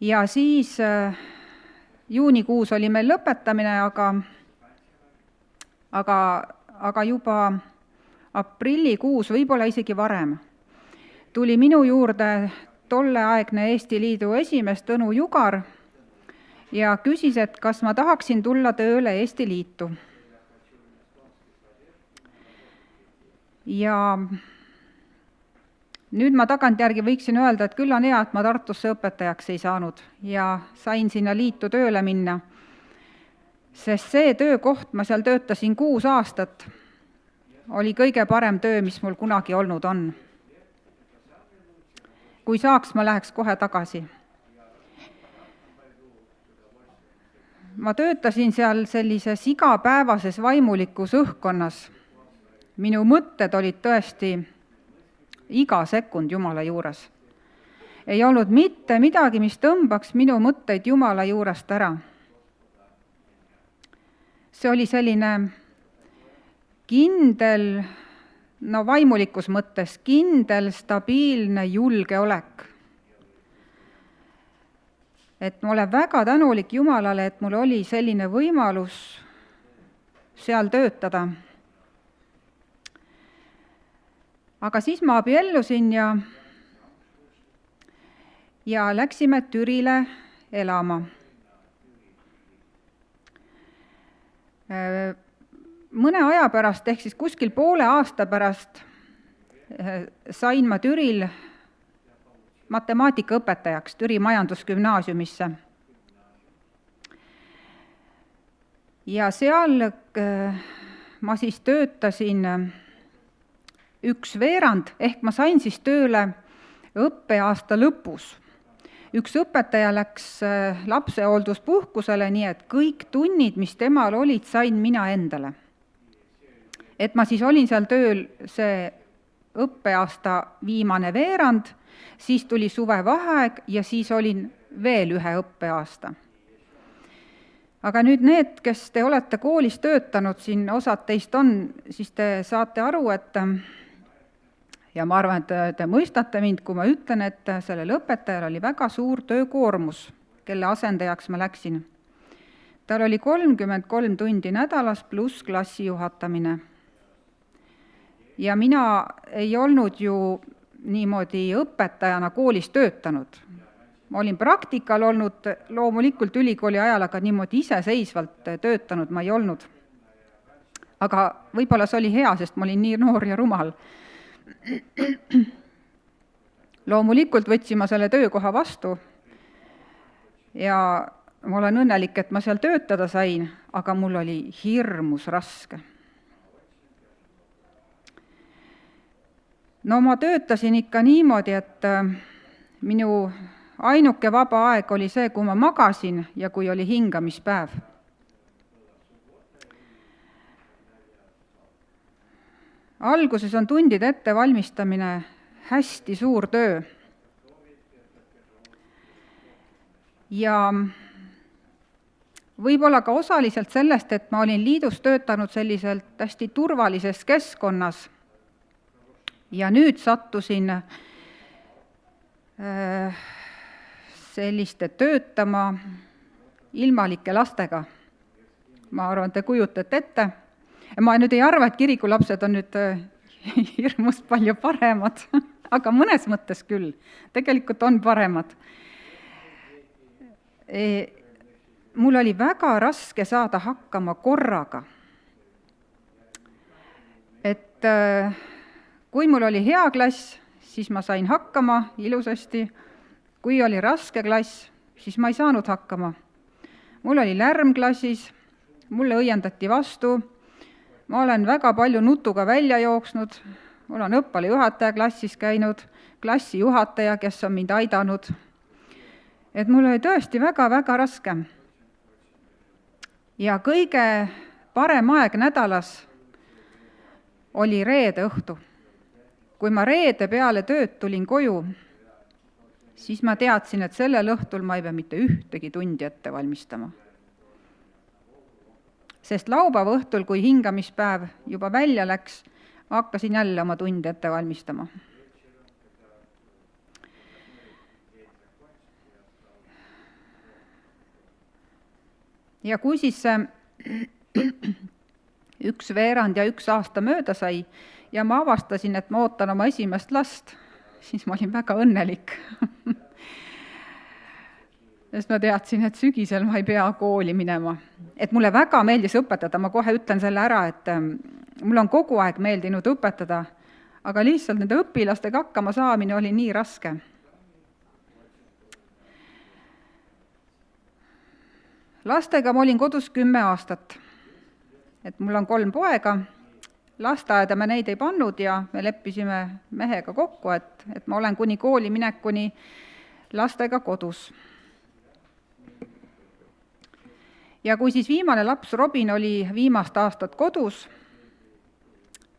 Ja siis juunikuus oli meil lõpetamine, aga juba aprillikuus, võib-olla isegi varem, tuli minu juurde tolleaegne Eesti Liidu esimees Tõnu Jugar ja küsis, et kas ma tahaksin tulla tööle Eesti Liitu. Ja nüüd ma tagantjärgi võiksin öelda, et küll on hea, et ma Tartusse õpetajaks ei saanud ja sain sinna liitu tööle minna, sest see töökoht, ma seal töötasin 6 aastat, oli kõige parem töö, mis mul kunagi olnud on. Kui saaks, ma läheks kohe tagasi. Ma töötasin seal sellises igapäevases vaimulikus õhkkonnas. Minu mõtted olid tõesti iga sekund Jumala juures. Ei olnud mitte midagi, mis tõmbaks minu mõtteid Jumala juurest ära. See oli selline kindel, vaimulikus mõttes kindel, stabiilne julgeolek. Et ma olen väga tänulik Jumalale, et mul oli selline võimalus seal töötada. Aga siis ma abiellusin ja läksime Türile elama. Mõne aja pärast, ehk siis kuskil poole aasta pärast sain ma Türil matemaatikaõpetajaks Türi majandusgümnaasiumisse. Ja seal ma siis töötasin 1 veerand, ehk ma sain siis tööle õppeaasta lõpus. Üks õpetaja läks lapsehoolduspuhkusele, nii et kõik tunnid, mis temal olid, sain mina endale. Et ma siis olin seal tööl see õppeaasta viimane veerand, siis tuli suvevaheaeg ja siis olin veel 1 õppeaasta. Aga nüüd need, kes te olete koolis töötanud, siin osad teist on, siis te saate aru, et ja ma arvan, et te mõistate mind, kui ma ütlen, et sellel õpetajal oli väga suur töökoormus, kelle asendajaks ma läksin. Tal oli 33 tundi nädalas pluss klassi juhatamine. Ja mina ei olnud ju niimoodi õpetajana koolis töötanud. Ma olin praktikal olnud loomulikult ülikooli ajal, aga niimoodi iseseisvalt töötanud ma ei olnud. Aga võib-olla see oli hea, sest ma olin nii noor ja rumal. Loomulikult võtsin ma selle töökoha vastu ja ma olen õnnelik, et ma seal töötada sain, aga mul oli hirmus raske. No ma töötasin ikka niimoodi, et minu ainuke vaba aeg oli see, kui ma magasin ja kui oli hingamispäev. Alguses on tundide ettevalmistamine hästi suur töö. Ja võib-olla ka osaliselt sellest, et ma olin liidus töötanud selliselt hästi turvalises keskkonnas ja nüüd sattusin selliste töötama ilmalike lastega. Ma arvan, te kujutate ette. Ma nüüd ei arva, et kirikulapsed on nüüd hirmus palju paremad, aga mõnes mõttes küll. Tegelikult on paremad. Mul oli väga raske saada hakkama korraga. Et kui mul oli hea klass, siis ma sain hakkama ilusasti. Kui oli raske klass, siis ma ei saanud hakkama. Mul oli lärm klassis, mulle õiendati vastu, ma olen väga palju nutuga välja jooksnud, mul on õppealajuhataja klassis käinud, klassijuhataja, kes on mind aidanud. Et mul oli tõesti väga-väga raske. Ja kõige parem aeg nädalas oli reede õhtu. Kui ma reede peale tööd tulin koju, siis ma teadsin, et sellel õhtul ma ei pea mitte ühtegi tundi ette valmistama. Sest laupäeva õhtul, kui hingamispäev juba välja läks, ma hakkasin jälle oma tundi ette valmistama. Ja kui siis 1 veerand ja 1 aasta mööda sai ja ma avastasin, et ma ootan oma esimest last, siis ma olin väga õnnelik. Sest ma teadsin, et sügisel ma ei pea kooli minema. Et mulle väga meeldis õpetada, ma kohe ütlen selle ära, et mul on kogu aeg meeldinud õpetada, aga lihtsalt nende õpilastega hakkama saamine oli nii raske. Lastega ma olin kodus 10 aastat. Et mul on 3 poega, lasteaeda me neid ei pannud ja me leppisime mehega kokku, et ma olen kuni kooli minekuni lastega kodus. Ja kui siis viimane laps Robin oli viimast aastat kodus,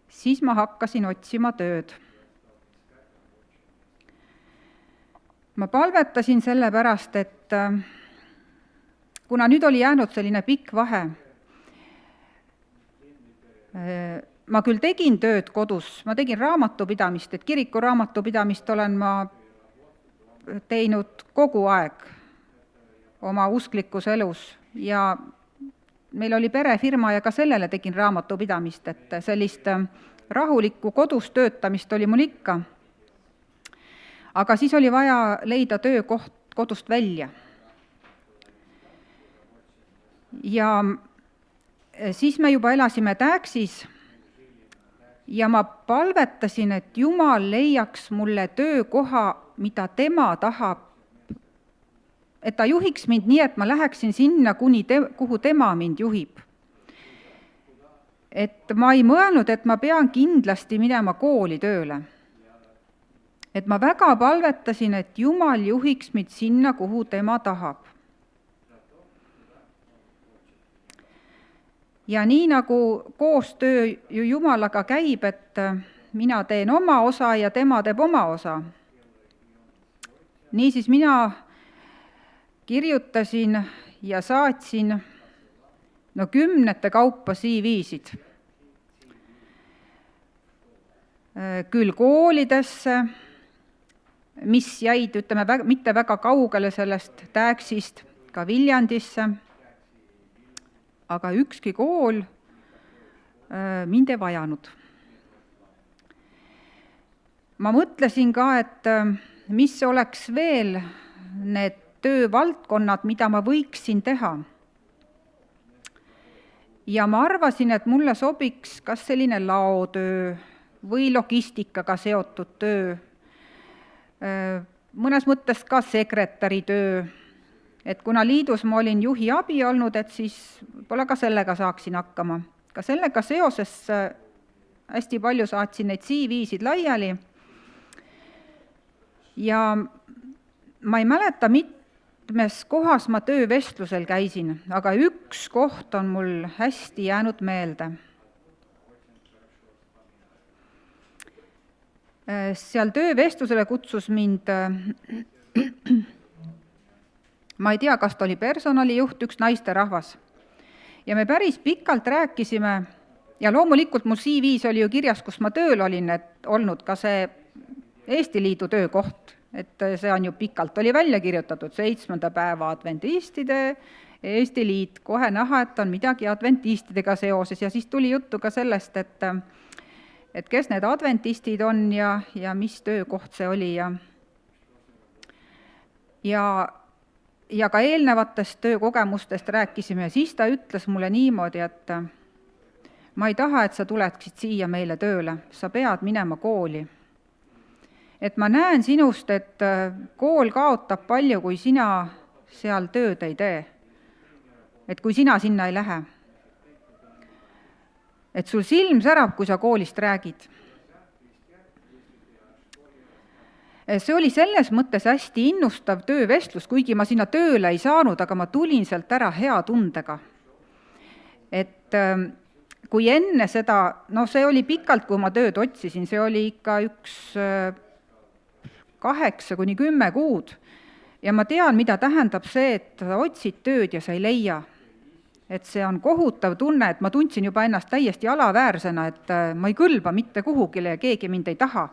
siis ma hakkasin otsima tööd. Ma palvetasin selle pärast, et kuna nüüd oli jäänud selline pikk vahe, ma küll tegin tööd kodus, ma tegin raamatupidamist, et kiriku raamatupidamist olen ma teinud kogu aeg oma usklikus elus ja meil oli perefirma ja ka sellele tegin raamatupidamist, et sellist rahulikku kodus töötamist oli mul ikka. aga siis oli vaja leida töökoht kodust välja. Ja siis me juba elasime Tääksis ja ma palvetasin, et Jumal leiaks mulle töökoha, mida tema tahab, et ta juhiks mind nii, et ma läheksin sinna, kuhu tema mind juhib. Et ma ei mõelnud, et ma pean kindlasti minema kooli tööle. Et ma väga palvetasin, et Jumal juhiks mind sinna, kuhu tema tahab. Ja nii nagu koostöö ju Jumalaga käib, et mina teen oma osa ja tema teeb oma osa. Niisiis mina kirjutasin ja saatsin kümnete kaupa CV-sid. Küll koolidesse, mis jäid, mitte väga kaugele sellest Tääksist, ka Viljandisse, aga ükski kool mind ei vajanud. Ma mõtlesin ka, et mis oleks veel need töövaldkonnad, mida ma võiksin teha. Ja ma arvasin, et mulle sobiks kas selline laotöö või logistikaga seotud töö, mõnes mõttes ka sekretäri töö, et kuna liidus ma olin juhi abi olnud, et siis võib-olla ka sellega saaksin hakkama. Ka sellega seoses hästi palju saatsin neid CV-sid laiali ja ma ei mäleta, mitmes kohas ma töövestlusel käisin, aga üks koht on mul hästi jäänud meelde. Seal töövestlusele kutsus mind, ma ei tea, kas ta oli personalijuht, üks naisterahvas. Ja me päris pikalt rääkisime ja loomulikult mu CV-s oli ju kirjas, kus ma tööl olin, et olnud ka see Eesti Liidu töökoht, et see on ju pikalt oli välja kirjutatud, 7. päeva adventistide Eesti Liit, kohe näha, et on midagi adventistidega seoses ja siis tuli juttu ka sellest, et kes need adventistid on ja mis töökoht see oli ja ka eelnevatest töökogemustest rääkisime ja siis ta ütles mulle niimoodi, et ma ei taha, et sa tuleksid siia meile tööle, sa pead minema kooli. Et ma näen sinust, et kool kaotab palju, kui sina seal tööd ei tee. Et kui sina sinna ei lähe. Et sul silm särab, kui sa koolist räägid. See oli selles mõttes hästi innustav töövestlus, kuigi ma sinna tööle ei saanud, aga ma tulin sealt ära hea tundega. Et kui enne seda, see oli pikalt, kui ma tööd otsisin, see oli ikka 8–10 kuud. Ja ma tean, mida tähendab see, et sa otsid tööd ja sa ei leia. Et see on kohutav tunne, et ma tundsin juba ennast täiesti alaväärsena, et ma ei kõlba mitte kuhugile ja keegi mind ei taha.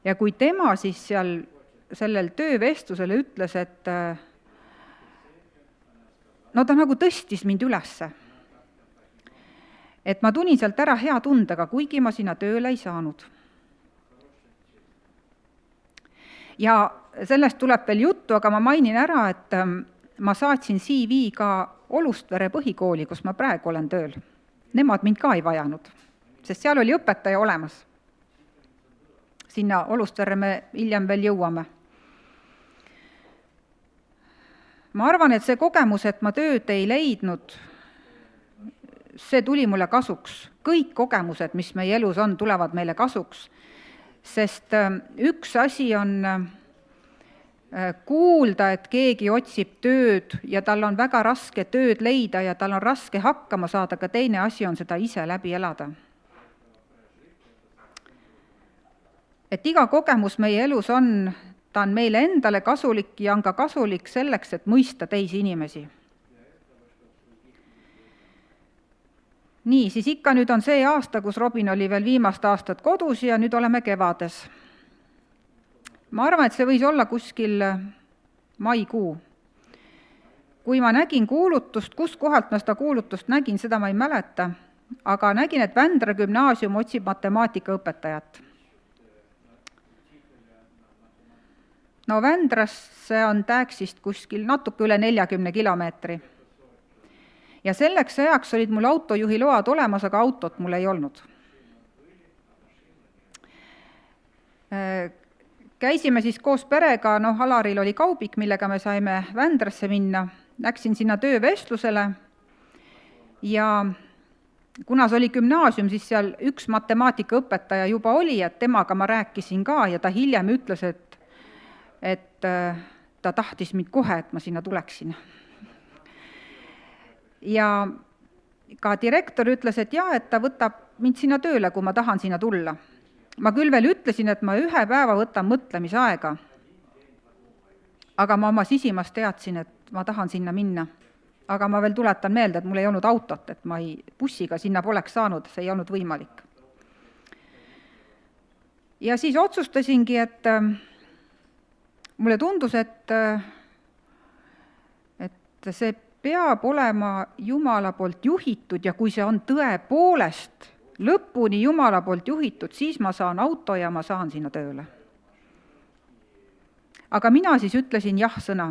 Ja kui tema siis seal sellel töövestlusele ütles, et ta nagu tõstis mind ülesse. Et ma tulin sealt ära hea tundega, kuigi ma sinna tööle ei saanud. Ja sellest tuleb veel juttu, aga ma mainin ära, et ma saatsin CV ka Olustvere põhikooli, kus ma praegu olen tööl. Nemad mind ka ei vajanud, sest seal oli õpetaja olemas. Sinna Olustvere me hiljem veel jõuame. Ma arvan, et see kogemus, et ma tööd ei leidnud, see tuli mulle kasuks. Kõik kogemused, mis meie elus on, tulevad meile kasuks, sest üks asi on kuulda, et keegi otsib tööd ja tal on väga raske tööd leida ja tal on raske hakkama saada, aga teine asi on seda ise läbi elada. Et iga kogemus meie elus on, ta on meile endale kasulik ja on ka kasulik selleks, et mõista teisi inimesi. Nii, siis ikka nüüd on see aasta, kus Robin oli veel viimast aastat kodus ja nüüd oleme kevades. Ma arvan, et see võis olla kuskil maikuu. Kui ma nägin kuulutust, kus kohalt ma seda kuulutust nägin, seda ma ei mäleta, aga nägin, et Vändra gümnaasium otsib matemaatikaõpetajat. no Vändrasse on Täksist kuskil natuke üle 40 kilomeetri. Ja selleks ajaks olid mul autojuhi load olemas, aga autot mul ei olnud. Käisime siis koos perega, Alaril oli kaubik, millega me saime Vändrasse minna, läksin sinna töövestlusele ja kuna see oli gümnaasium, siis seal üks matemaatikaõpetaja juba oli, et temaga ma rääkisin ka ja ta hiljem ütles, et ta tahtis mind kohe, et ma sinna tuleksin. Ja ka direktor ütles, et jaa, et ta võtab mind sinna tööle, kui ma tahan sinna tulla. Ma küll veel ütlesin, et ma 1 päeva võtan mõtlemisaega, aga ma oma sisimas teadsin, et ma tahan sinna minna. Aga ma veel tuletan meelde, et mul ei olnud autot, et ma bussiga sinna poleks saanud, see ei olnud võimalik. Ja siis otsustasingi, et mulle tundus, et see peab olema Jumala poolt juhitud ja kui see on tõepoolest lõpuni Jumala poolt juhitud, siis ma saan auto ja ma saan sinna tööle. Aga mina siis ütlesin jah-sõna,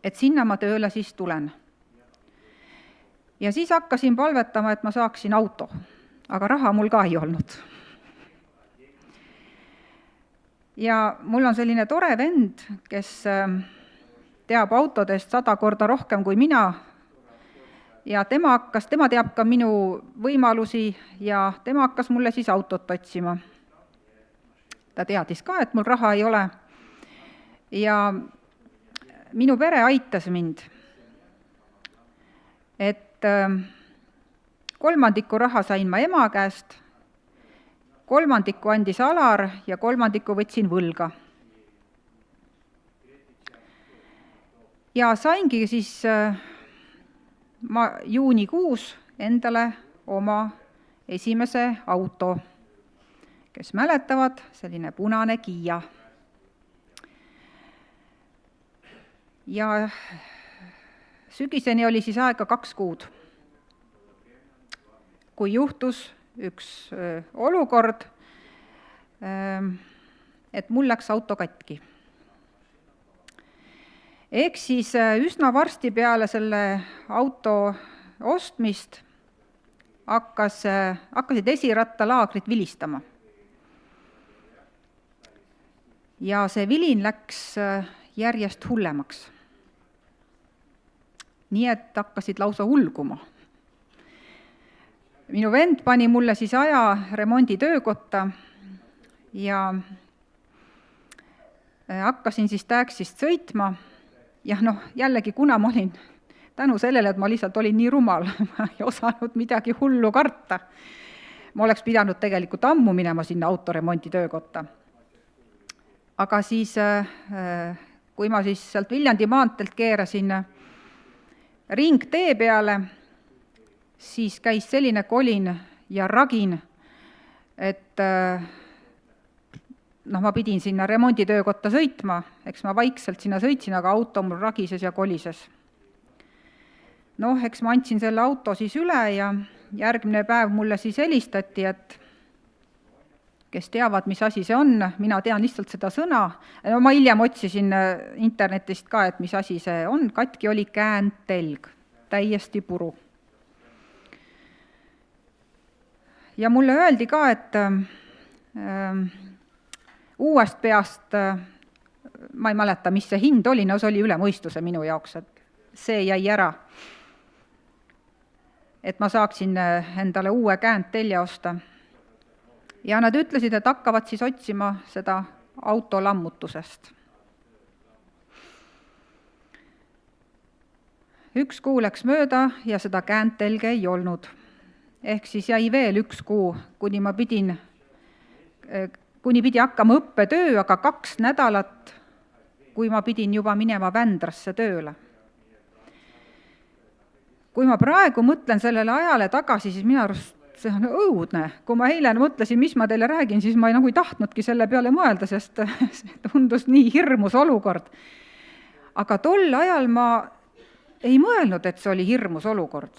et sinna ma tööle siis tulen. Ja siis hakkasin palvetama, et ma saaksin auto, aga raha mul ka ei olnud. Ja mul on selline tore vend, kes teab autodest 100 korda rohkem kui mina ja tema teab ka minu võimalusi ja tema hakkas mulle siis autot otsima. Ta teadis ka, et mul raha ei ole ja minu pere aitas mind, et 3 raha sain ma ema käest, 3 andis Alar ja 3 võtsin võlga. Ja saingi siis juunikuus endale oma esimese auto, kes mäletavad, selline punane Kia. Ja sügiseni oli siis aega 2 kuud, kui juhtus üks olukord, et mul läks auto katki. Ehk siis üsna varsti peale selle auto ostmist hakkasid esirattalaagrid vilistama. Ja see vilin läks järjest hullemaks. Nii et hakkasid lausa ulguma. Minu vend pani mulle siis aja remonditöökotta ja hakkasin siis Täksist sõitma. Ja jällegi, kuna ma olin tänu sellele, et ma lihtsalt olin nii rumal, ma ei osanud midagi hullu karta. Ma oleks pidanud tegelikult ammu minema sinna autoremonditöökotta. Aga siis, kui ma siis sealt Viljandi maantelt keerasin ringtee peale, siis käis selline kolin ja ragin, et ma pidin sinna remonditöökotta sõitma, eks ma vaikselt sinna sõitsin, aga auto mul ragises ja kolises. Eks ma andsin selle auto siis üle ja järgmine päev mulle siis helistati, et kes teavad, mis asi see on, mina tean lihtsalt seda sõna. Ma hiljem otsisin internetist ka, et mis asi see on, katki oli kääntelg, täiesti puru. Ja mulle öeldi ka, et uuest peast, ma ei mäleta, mis see hind oli, see oli üle mõistuse minu jaoks, et see jäi ära. Et ma saaksin endale uue kääntelja osta. Ja nad ütlesid, et hakkavad siis otsima seda auto lammutusest. 1 kuu läks mööda ja seda kääntelge ei olnud. Ehk siis jäi veel 1 kuu, kuni pidi hakkama õppetöö, aga 2 nädalat, kui ma pidin juba minema Vändrasse tööle. Kui ma praegu mõtlen sellele ajale tagasi, siis minu arust see on õudne. Kui ma eile mõtlesin, mis ma teile räägin, siis ma ei tahtnudki selle peale mõelda, sest see tundus nii hirmus olukord. Aga tol ajal ma ei mõelnud, et see oli hirmus olukord.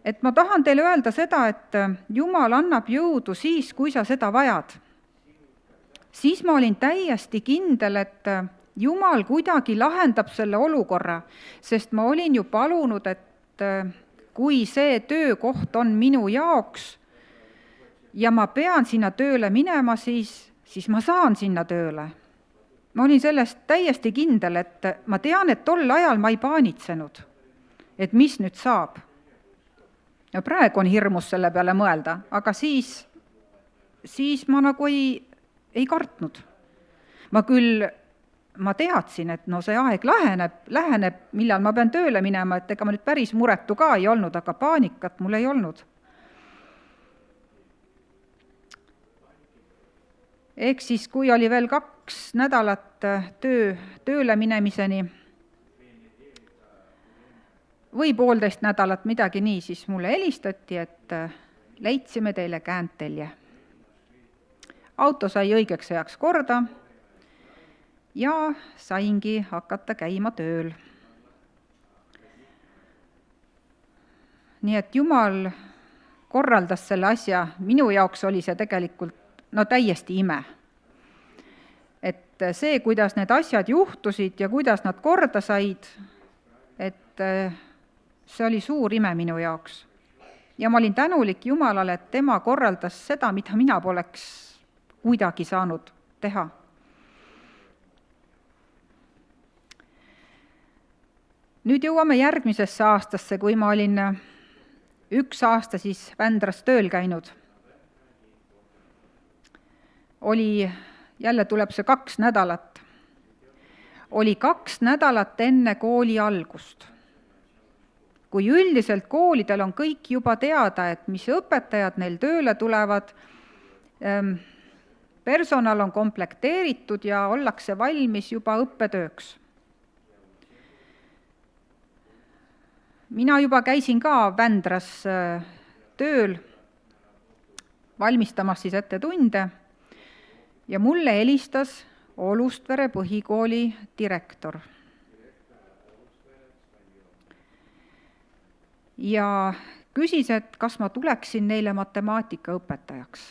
Et ma tahan teile öelda seda, et Jumal annab jõudu siis, kui sa seda vajad. siis ma olin täiesti kindel, et Jumal kuidagi lahendab selle olukorra, sest ma olin ju palunud, et kui see töökoht on minu jaoks ja ma pean sinna tööle minema, siis ma saan sinna tööle. Ma olin sellest täiesti kindel, et ma tean, et tol ajal ma ei paanitsenud, et mis nüüd saab. Ja praegu on hirmus selle peale mõelda, aga siis ma nagu ei kartnud. Ma teadsin, et no see aeg läheneb, millal ma pean tööle minema, et ega ma nüüd päris muretu ka ei olnud, aga paanikat mul ei olnud. Ehk siis, kui oli veel 2 nädalat tööle minemiseni või 1,5 nädalat, midagi nii, siis mulle helistati, et leidsime teile kääntelje. Auto sai õigeks ajaks korda ja saingi hakata käima tööl. Nii et Jumal korraldas selle asja, minu jaoks oli see tegelikult täiesti ime. Et see, kuidas need asjad juhtusid ja kuidas nad korda said, et see oli suur ime minu jaoks. Ja ma olin tänulik Jumalale, et tema korraldas seda, mida mina poleks kuidagi saanud teha. Nüüd jõuame järgmisesse aastasse, kui ma olin 1 aasta siis Vändras tööl käinud. Jälle tuleb see 2 nädalat. Oli 2 nädalat enne kooli algust. Kui üldiselt koolidel on kõik juba teada, et mis õpetajad neil tööle tulevad, personal on komplekteeritud ja ollakse valmis juba õppetööks. Mina juba käisin ka Vändras tööl, valmistamas siis ette tunde ja mulle helistas Olustvere põhikooli direktor. Ja küsis, et kas ma tuleksin neile matemaatikaõpetajaks.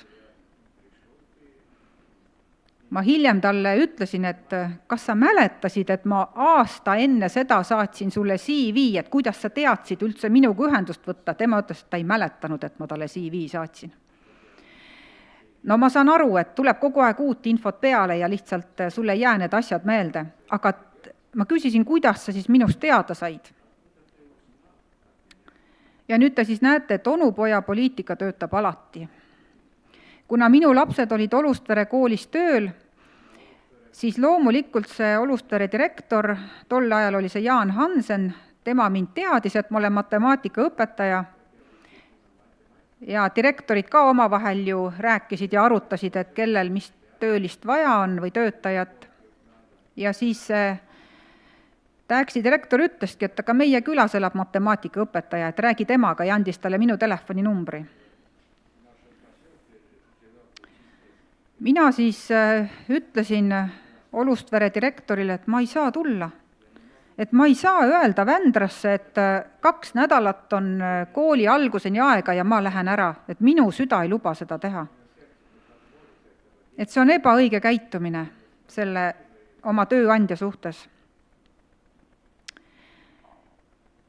Ma hiljem talle ütlesin, et kas sa mäletasid, et ma aasta enne seda saatsin sulle CV, et kuidas sa teadsid üldse minuga ühendust võtta. Tema ütles, et ta ei mäletanud, et ma talle CV saatsin. No ma saan aru, et tuleb kogu aeg uut infot peale ja lihtsalt sulle ei jää need asjad meelde. Aga ma küsisin, kuidas sa siis minust teada said. Ja nüüd te siis näete, et onupoja poliitika töötab alati. Kuna minu lapsed olid Olustvere koolis tööl, siis loomulikult see Olustvere direktor, tol ajal oli see Jaan Hansen, tema mind teadis, et ma olen matemaatikaõpetaja. Ja direktorid ka omavahel ju rääkisid ja arutasid, et kellel mis töölist vaja on või töötajat. Ja siis Täksi direktor ütleski, et aga meie külas elab matemaatikaõpetaja, et räägi temaga ja andis talle minu telefoninumbri. Mina siis ütlesin Olustvere direktorile, et ma ei saa tulla. Et ma ei saa öelda Vändrasse, et 2 nädalat on kooli alguseni aega ja ma lähen ära, et minu süda ei luba seda teha. Et see on ebaõige käitumine selle oma tööandja suhtes.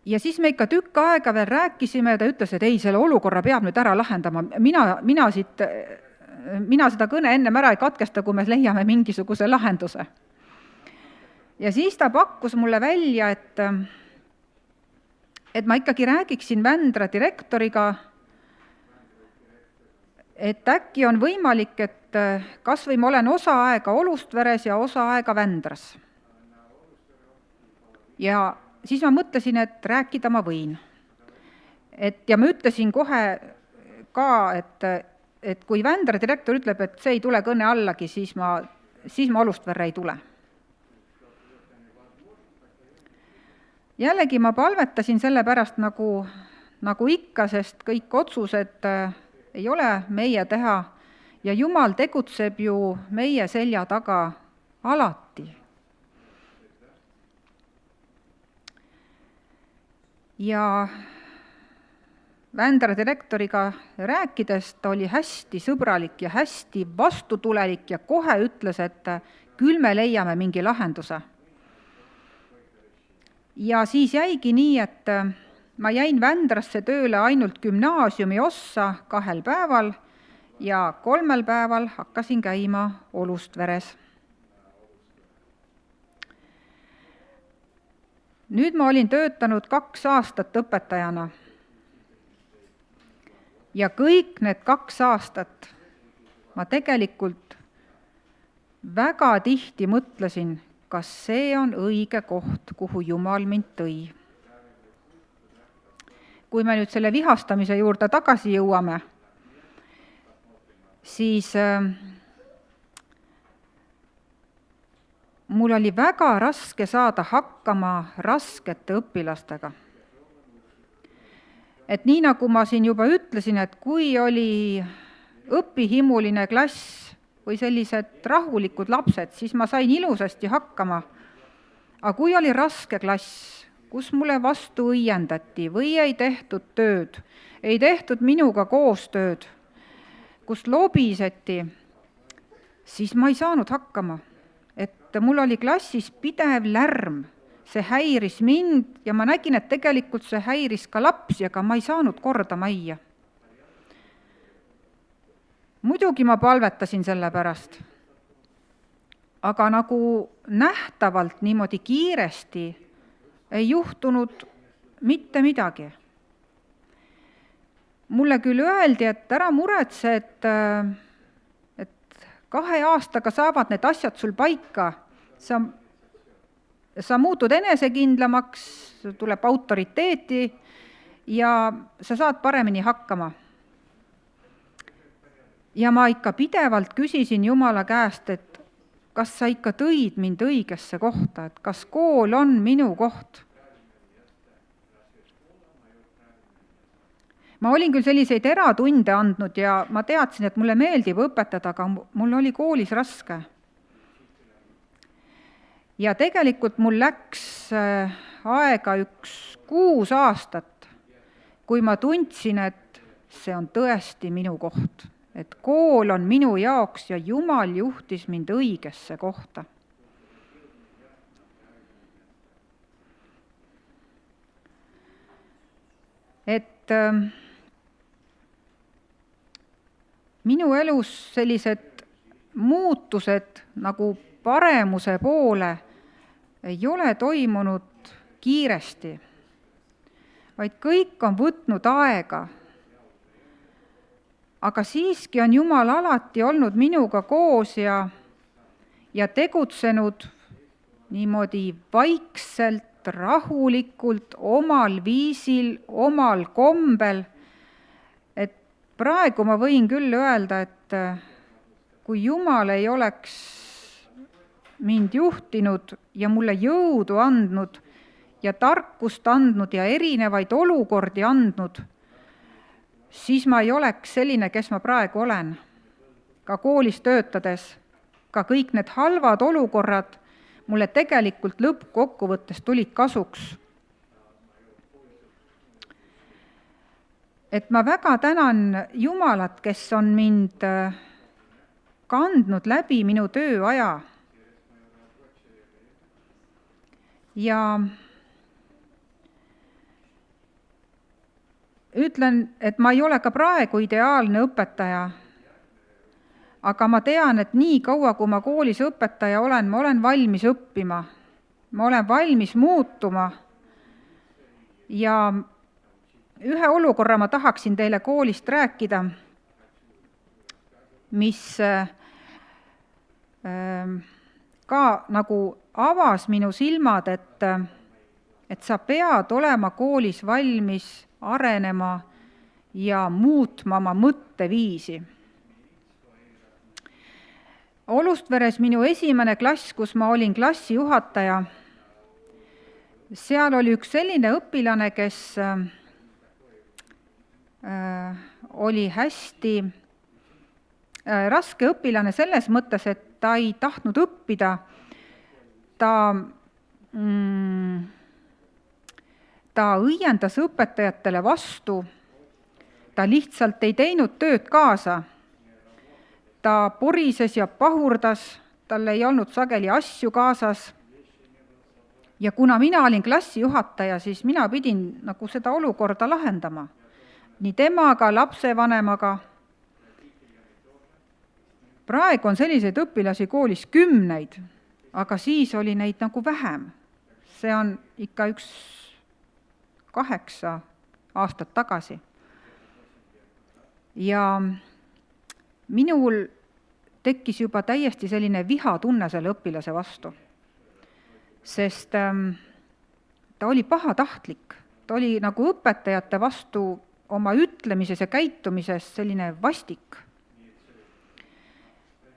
Ja siis me ikka tükk aega veel rääkisime ja ta ütles, et ei, selle olukorra peab nüüd ära lahendama. Mina seda kõne ennem ära ei katkesta, kui me leiame mingisuguse lahenduse. Ja siis ta pakkus mulle välja, et ma ikkagi räägiksin Vändra direktoriga, et äkki on võimalik, et kas või ma olen osa aega Olustveres ja osa aega Vändras. Ja siis ma mõtlesin, et rääkida ma võin. Ja ma ütlesin kohe ka, et kui Vändra direktor ütleb, et see ei tule kõne allagi, siis ma Olustverre ei tule. Jällegi ma palvetasin selle pärast nagu ikka, sest kõik otsused ei ole meie teha ja Jumal tegutseb ju meie selja taga alati. Ja Vändra direktoriga rääkides ta oli hästi sõbralik ja hästi vastutulelik ja kohe ütles, et küll me leiame mingi lahenduse. Ja siis jäigi nii, et ma jäin Vändrasse tööle ainult gümnaasiumi ossa 2 päeval ja 3 päeval hakkasin käima Olustveres. Nüüd ma olin töötanud 2 aastat õpetajana. Ja kõik need 2 aastat ma tegelikult väga tihti mõtlesin, kas see on õige koht, kuhu Jumal mind tõi. Kui me nüüd selle vihastamise juurde tagasi jõuame, siis mul oli väga raske saada hakkama raskete õpilastega. Et nii nagu ma siin juba ütlesin, et kui oli õpihimuline klass või sellised rahulikud lapsed, siis ma sain ilusasti hakkama. Aga kui oli raske klass, kus mulle vastu õiendati või ei tehtud tööd, ei tehtud minuga koostööd, kus lobiseti, siis ma ei saanud hakkama. Et mul oli klassis pidev lärm, see häiris mind ja ma nägin, et tegelikult see häiris ka lapsi, aga ma ei saanud korda majja. Muidugi ma palvetasin selle pärast, aga nagu nähtavalt niimoodi kiiresti ei juhtunud mitte midagi. Mulle küll öeldi, et ära muretse, et 2 aastaga saavad need asjad sul paika, sa muutud enesekindlamaks, tuleb autoriteeti ja sa saad paremini hakkama. Ja ma ikka pidevalt küsisin Jumala käest, et kas sa ikka tõid mind õigesse kohta, et kas kool on minu koht. Ma olin küll selliseid eratunde andnud ja ma teadsin, et mulle meeldib õpetada, aga mul oli koolis raske. Ja tegelikult mul läks aega 6 aastat, kui ma tundsin, et see on tõesti minu koht. Et kool on minu jaoks ja Jumal juhtis mind õigesse kohta. Et minu elus sellised muutused nagu paremuse poole ei ole toimunud kiiresti, vaid kõik on võtnud aega. Aga siiski on Jumal alati olnud minuga koos ja tegutsenud niimoodi vaikselt, rahulikult, omal viisil, omal kombel. Et praegu ma võin küll öelda, et kui Jumal ei oleks mind juhtinud ja mulle jõudu andnud ja tarkust andnud ja erinevaid olukordi andnud, siis ma ei oleks selline, kes ma praegu olen. Ka koolis töötades, ka kõik need halvad olukorrad mulle tegelikult lõppkokkuvõttes tulid kasuks. Et ma väga tänan Jumalat, kes on mind kandnud läbi minu tööaja. Ja ütlen, et ma ei ole ka praegu ideaalne õpetaja, aga ma tean, et nii kaua, kui ma koolis õpetaja olen, ma olen valmis õppima, ma olen valmis muutuma. Ja ühe olukorra ma tahaksin teile koolist rääkida, mis ka nagu avas minu silmad, et sa pead olema koolis valmis arenema ja muutma oma mõtteviisi. Olustveres minu esimene klass, kus ma olin klassijuhataja, seal oli üks selline õpilane, kes oli hästi raske õpilane selles mõttes, et ta ei tahtnud õppida, ta õiendas õpetajatele vastu ta lihtsalt ei teinud tööd kaasa. Ta porises ja pahurdas, tal ei olnud sageli asju kaasas. Ja kuna mina olin klassijuhataja, siis mina pidin nagu seda olukorda lahendama. Nii temaga, lapsevanemaga. Praegu on selliseid õpilasi koolis 10, aga siis oli neid nagu vähem. See on ikka 8 aastat tagasi. Ja minul tekkis juba täiesti selline vihatunne selle õpilase vastu, sest ta oli pahatahtlik, ta oli nagu õpetajate vastu oma ütlemises ja käitumises selline vastik.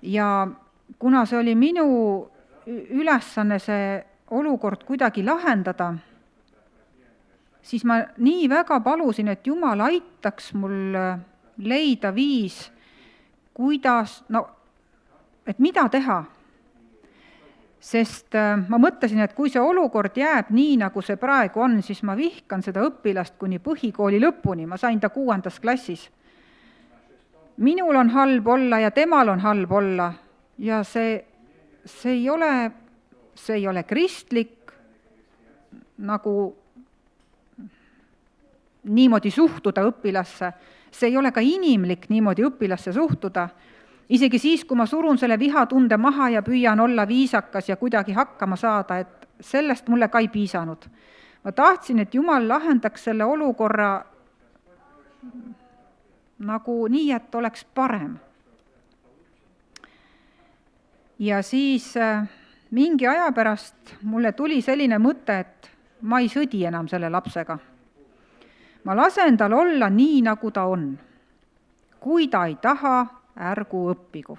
Ja kuna see oli minu ülesanne see olukord kuidagi lahendada, siis ma nii väga palusin, et Jumal aitaks mul leida viis, kuidas, et mida teha. Sest ma mõtlesin, et kui see olukord jääb nii, nagu see praegu on, siis ma vihkan seda õpilast kuni põhikooli lõpuni. Ma sain ta 6. klassis. Minul on halb olla ja temal on halb olla. Ja see ei ole kristlik nagu niimoodi suhtuda õpilasse. See ei ole ka inimlik niimoodi õpilasse suhtuda. Isegi siis, kui ma surun selle vihatunde maha ja püüan olla viisakas ja kuidagi hakkama saada, et sellest mulle ka ei piisanud. Ma tahtsin, et Jumal lahendaks selle olukorra nagu nii, et oleks parem. Ja siis mingi aja pärast mulle tuli selline mõte, et ma ei sõdi enam selle lapsega. Ma lasen tal olla nii, nagu ta on. Kui ta ei taha, ärgu õppigu.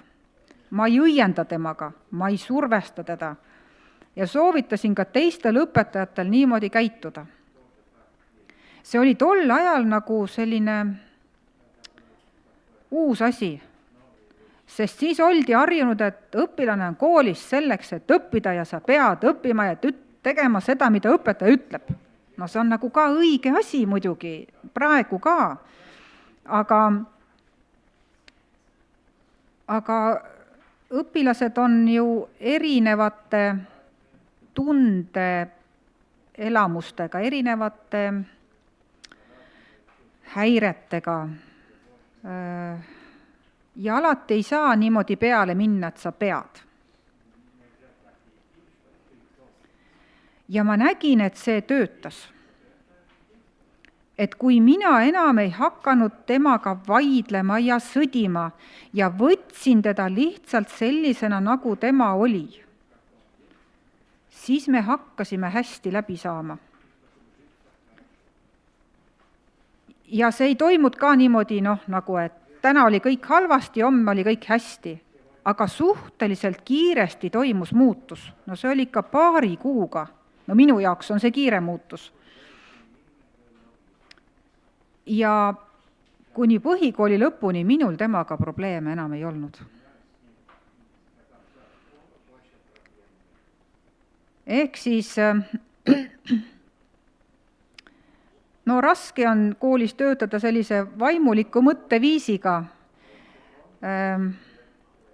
Ma ei õienda temaga, ma ei survesta teda ja soovitasin ka teistel õpetajatel niimoodi käituda. See oli tol ajal nagu selline uus asi, sest siis oldi harjunud, et õpilane on koolis selleks, et õppida ja sa pead õppima ja tegema seda, mida õpetaja ütleb. No see on nagu ka õige asi muidugi, praegu ka, aga õpilased on ju erinevate tundeelamustega, erinevate häiretega. Ja alati ei saa niimoodi peale minna, et sa pead. Ja ma nägin, et see töötas. Et kui mina enam ei hakanud temaga vaidlema ja sõdima ja võtsin teda lihtsalt sellisena, nagu tema oli, siis me hakkasime hästi läbi saama. Ja see ei toimunud ka niimoodi, nagu et täna oli kõik halvasti, homme oli kõik hästi, aga suhteliselt kiiresti toimus muutus. No see oli ikka 2 kuuga. No minu jaoks on see kiire muutus. Ja kuni põhikooli lõpuni minul temaga probleeme enam ei olnud. Ehk siis raske on koolis töötada sellise vaimuliku mõtteviisiga,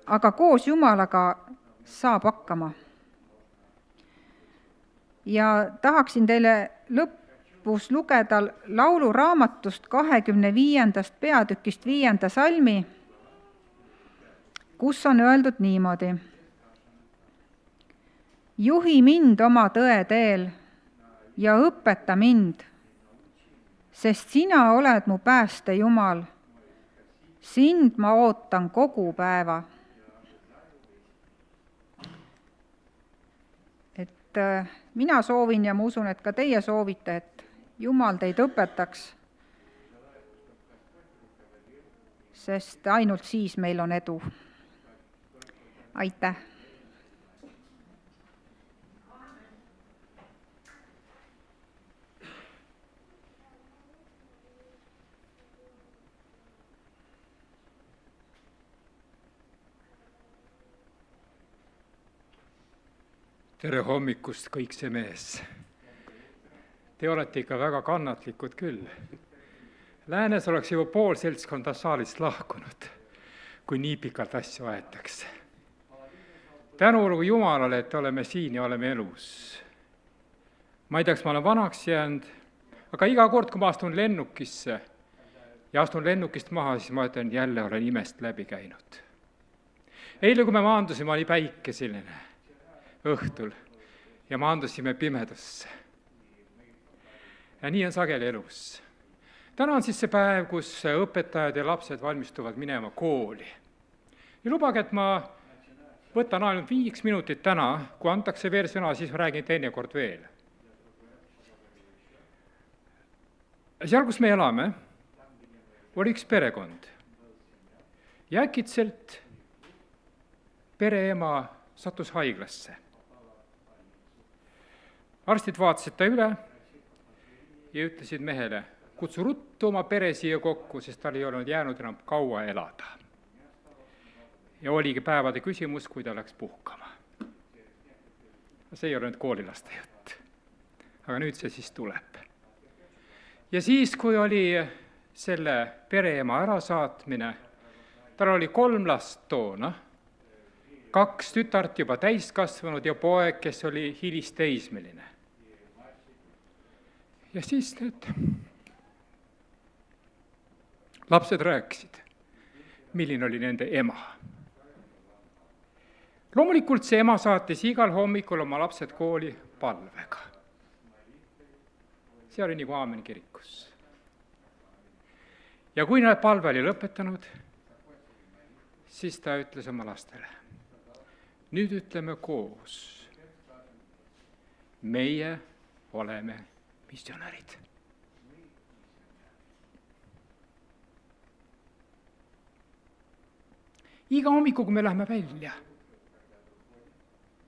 aga koos Jumalaga saab hakkama. Ja tahaksin teile lõpus lugeda lauluraamatust 25. peatükist 5. salmi, kus on öeldud niimoodi. Juhi mind oma tõe teel ja õpeta mind, sest sina oled mu pääste Jumal. Sind ma ootan kogu päeva. Et mina soovin ja ma usun, et ka teie soovite, et Jumal teid õpetaks, sest ainult siis meil on edu. Aitäh! Tere hommikust, kõik see mees! Te olete ikka väga kannatlikud küll. Läänes oleks juba pool seltskonda saalist lahkunud, kui nii pikalt asju aetakse. Tänu Jumalale, et oleme siin ja oleme elus. Ma ei tea, kas ma olen vanaks jäänud, aga iga kord, kui ma astun lennukisse ja astun lennukist maha, siis ma ütlen, jälle olen imest läbi käinud. Eile, kui me maandusime, oli päike selline õhtul ja maandusime pimedusse. Ja nii on sageli elus. Täna on siis see päev, kus õpetajad ja lapsed valmistuvad minema kooli. Ja lubage, et ma võtan ainult 5 minutit täna, kui antakse veel sõna, siis räägin teinekord veel. Seal, kus me elame, oli üks perekond. Ja äkitselt pereema sattus haiglasse. Arstid vaatasid ta üle ja ütlesid mehele, kutsu ruttu oma pere siia kokku, sest tal ei olnud jäänud enam kaua elada. Ja oligi päevade küsimus, kui ta läks puhkama. See ei ole nüüd koolilaste jutt. Aga nüüd see siis tuleb. Ja siis, kui oli selle pereema ärasaatmine, tal oli 3 last toona, 2 tütart juba täiskasvanud ja poeg, kes oli hilisteismeline. Ja siis need lapsed rääkisid, milline oli nende ema. Loomulikult see ema saatis igal hommikul oma lapsed kooli palvega. See oli nagu Aamen kirikus. Ja kui nad palve oli lõpetanud, siis ta ütles oma lastele, nüüd ütleme koos, meie oleme missionärid. Iga hommiku, kui me läheme välja,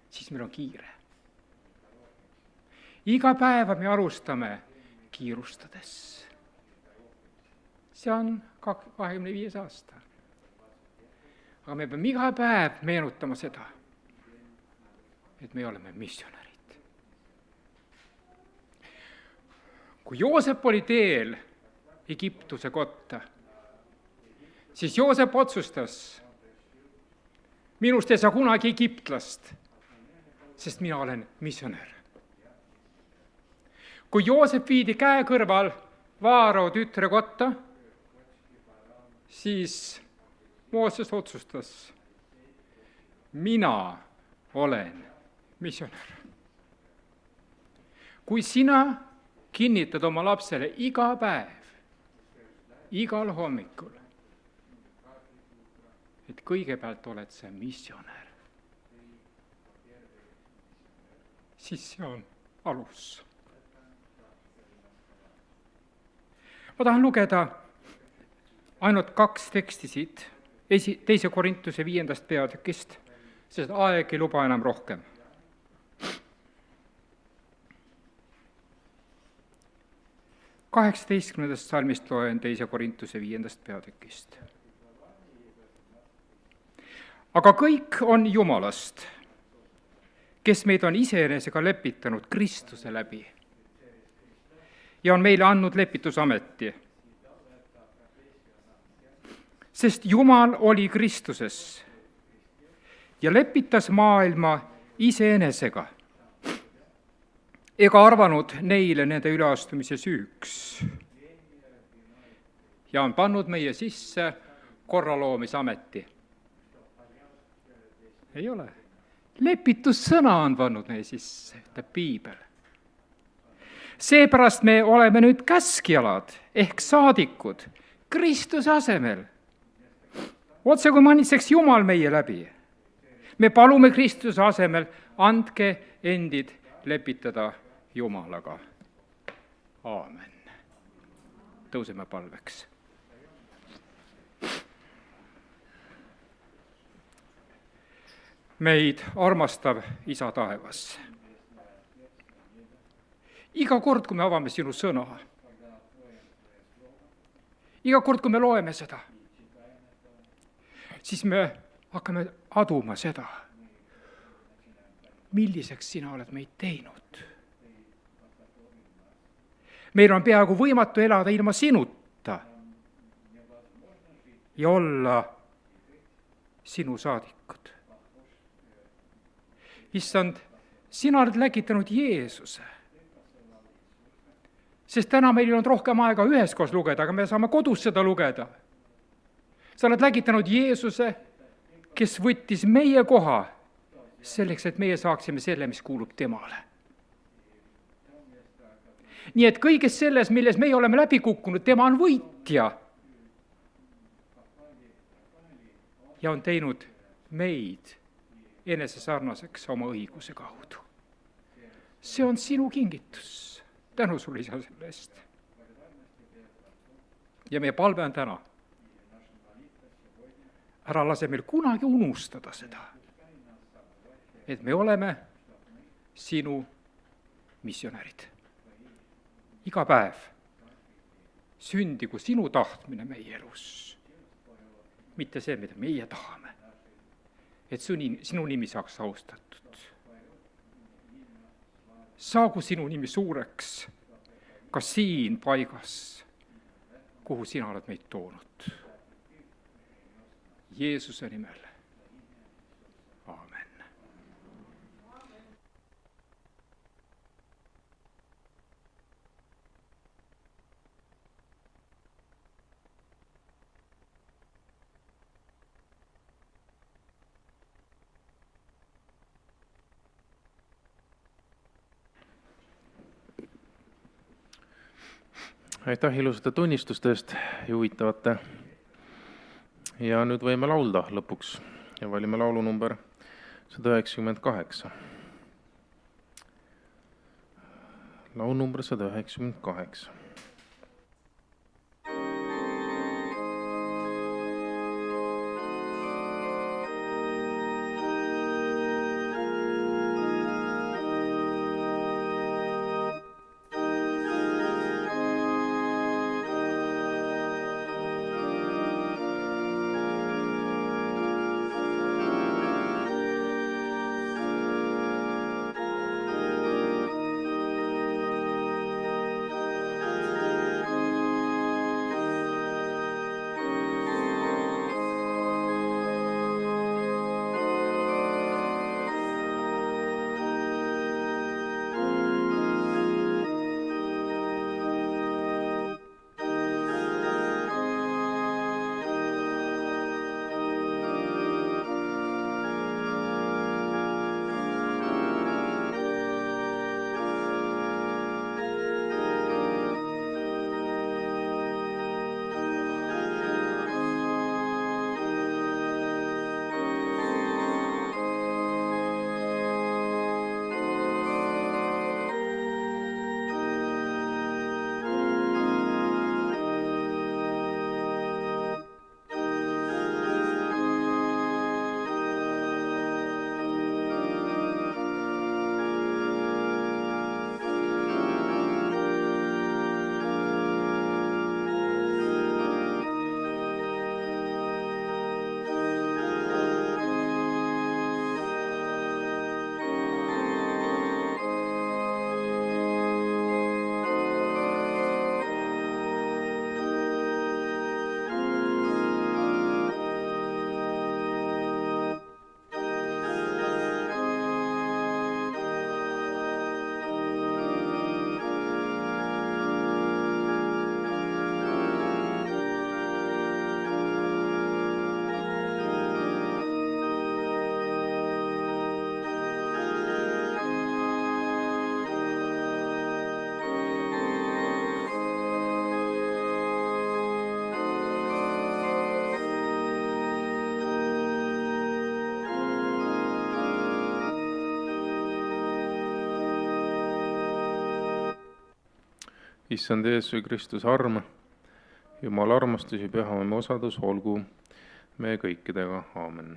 siis meil on kiire. Iga päeva me alustame kiirustades. See on 25 aasta. Aga me peame iga päev meenutama seda, et me oleme missionärid. Kui Joosep oli teel Egiptuse kotta, siis Joosep otsustas, minust ei saa kunagi egiptlast, sest mina olen missionär. Kui Joosep viidi käe kõrval Vaaro tütre kotta, siis Mooses otsustas, mina olen missionär. Kui sina kinnitad oma lapsele iga päev, igal hommikul, et kõigepealt oled sa missionär, siis see on alus. Ma tahan lugeda ainult 2 teksti siit, 2. Korintuse 5. peatükist, sest aeg ei luba enam rohkem. Kaheksateistkümnendast salmist loen 2. Korintuse 5. peatükist. Aga kõik on Jumalast, kes meid on iseenesega lepitanud Kristuse läbi ja on meile andnud lepitusameti. Sest Jumal oli Kristuses ja lepitas maailma iseenesega ega arvanud neile nende üleastumise süüks ja on pannud meie sisse korraloomisameti. Ei ole. Lepitussõna on pannud meie sisse, ütleb Piibel. Seepärast me oleme nüüd käskjalad ehk saadikud Kristuse asemel. Otse kui manitseks Jumal meie läbi. Me palume Kristuse asemel, andke endid lepitada Jumalaga. Aamen. Tõuseme palveks. Meid armastav Isa taevas. Iga kord, kui me avame sinu sõna, iga kord, kui me loeme seda, siis me hakkame aduma seda, milliseks sina oled meid teinud. Meil on peaaegu võimatu elada ilma sinuta. ja olla sinu saadikud. Issand, sina oled läkitanud Jeesuse. Sest täna meil ei olnud rohkem aega üheskoos lugeda, aga me saame kodus seda lugeda. Sa oled läkitanud Jeesuse, kes võttis meie koha selleks, et meie saaksime selle, mis kuulub temale. Nii et kõiges selles, milles meie oleme läbi kukkunud, tema on võitja. Ja on teinud meid enese sarnaseks oma õiguse kaudu. See on sinu kingitus. Tänu sulle, Isa, selle eest. Ja meie palve on täna. Ära lase meil kunagi unustada seda, et me oleme sinu missionärid. Iga päev sündigu sinu tahtmine meie elus, mitte see, mida meie tahame, et sinu nimi saaks austatud. Saagu sinu nimi suureks ka siin paigas, kuhu sina oled meid toonud. Jeesuse nimel. Aamen. Aitäh ilusate tunnistuste eest ja huvitavate. Ja nüüd võime laulda lõpuks ja valime laulu number 198. Laul number 198. Issand Jeesuse Kristuse arm, Jumala armastus ja püha vaim osadus olgu meie kõikidega. Aamen.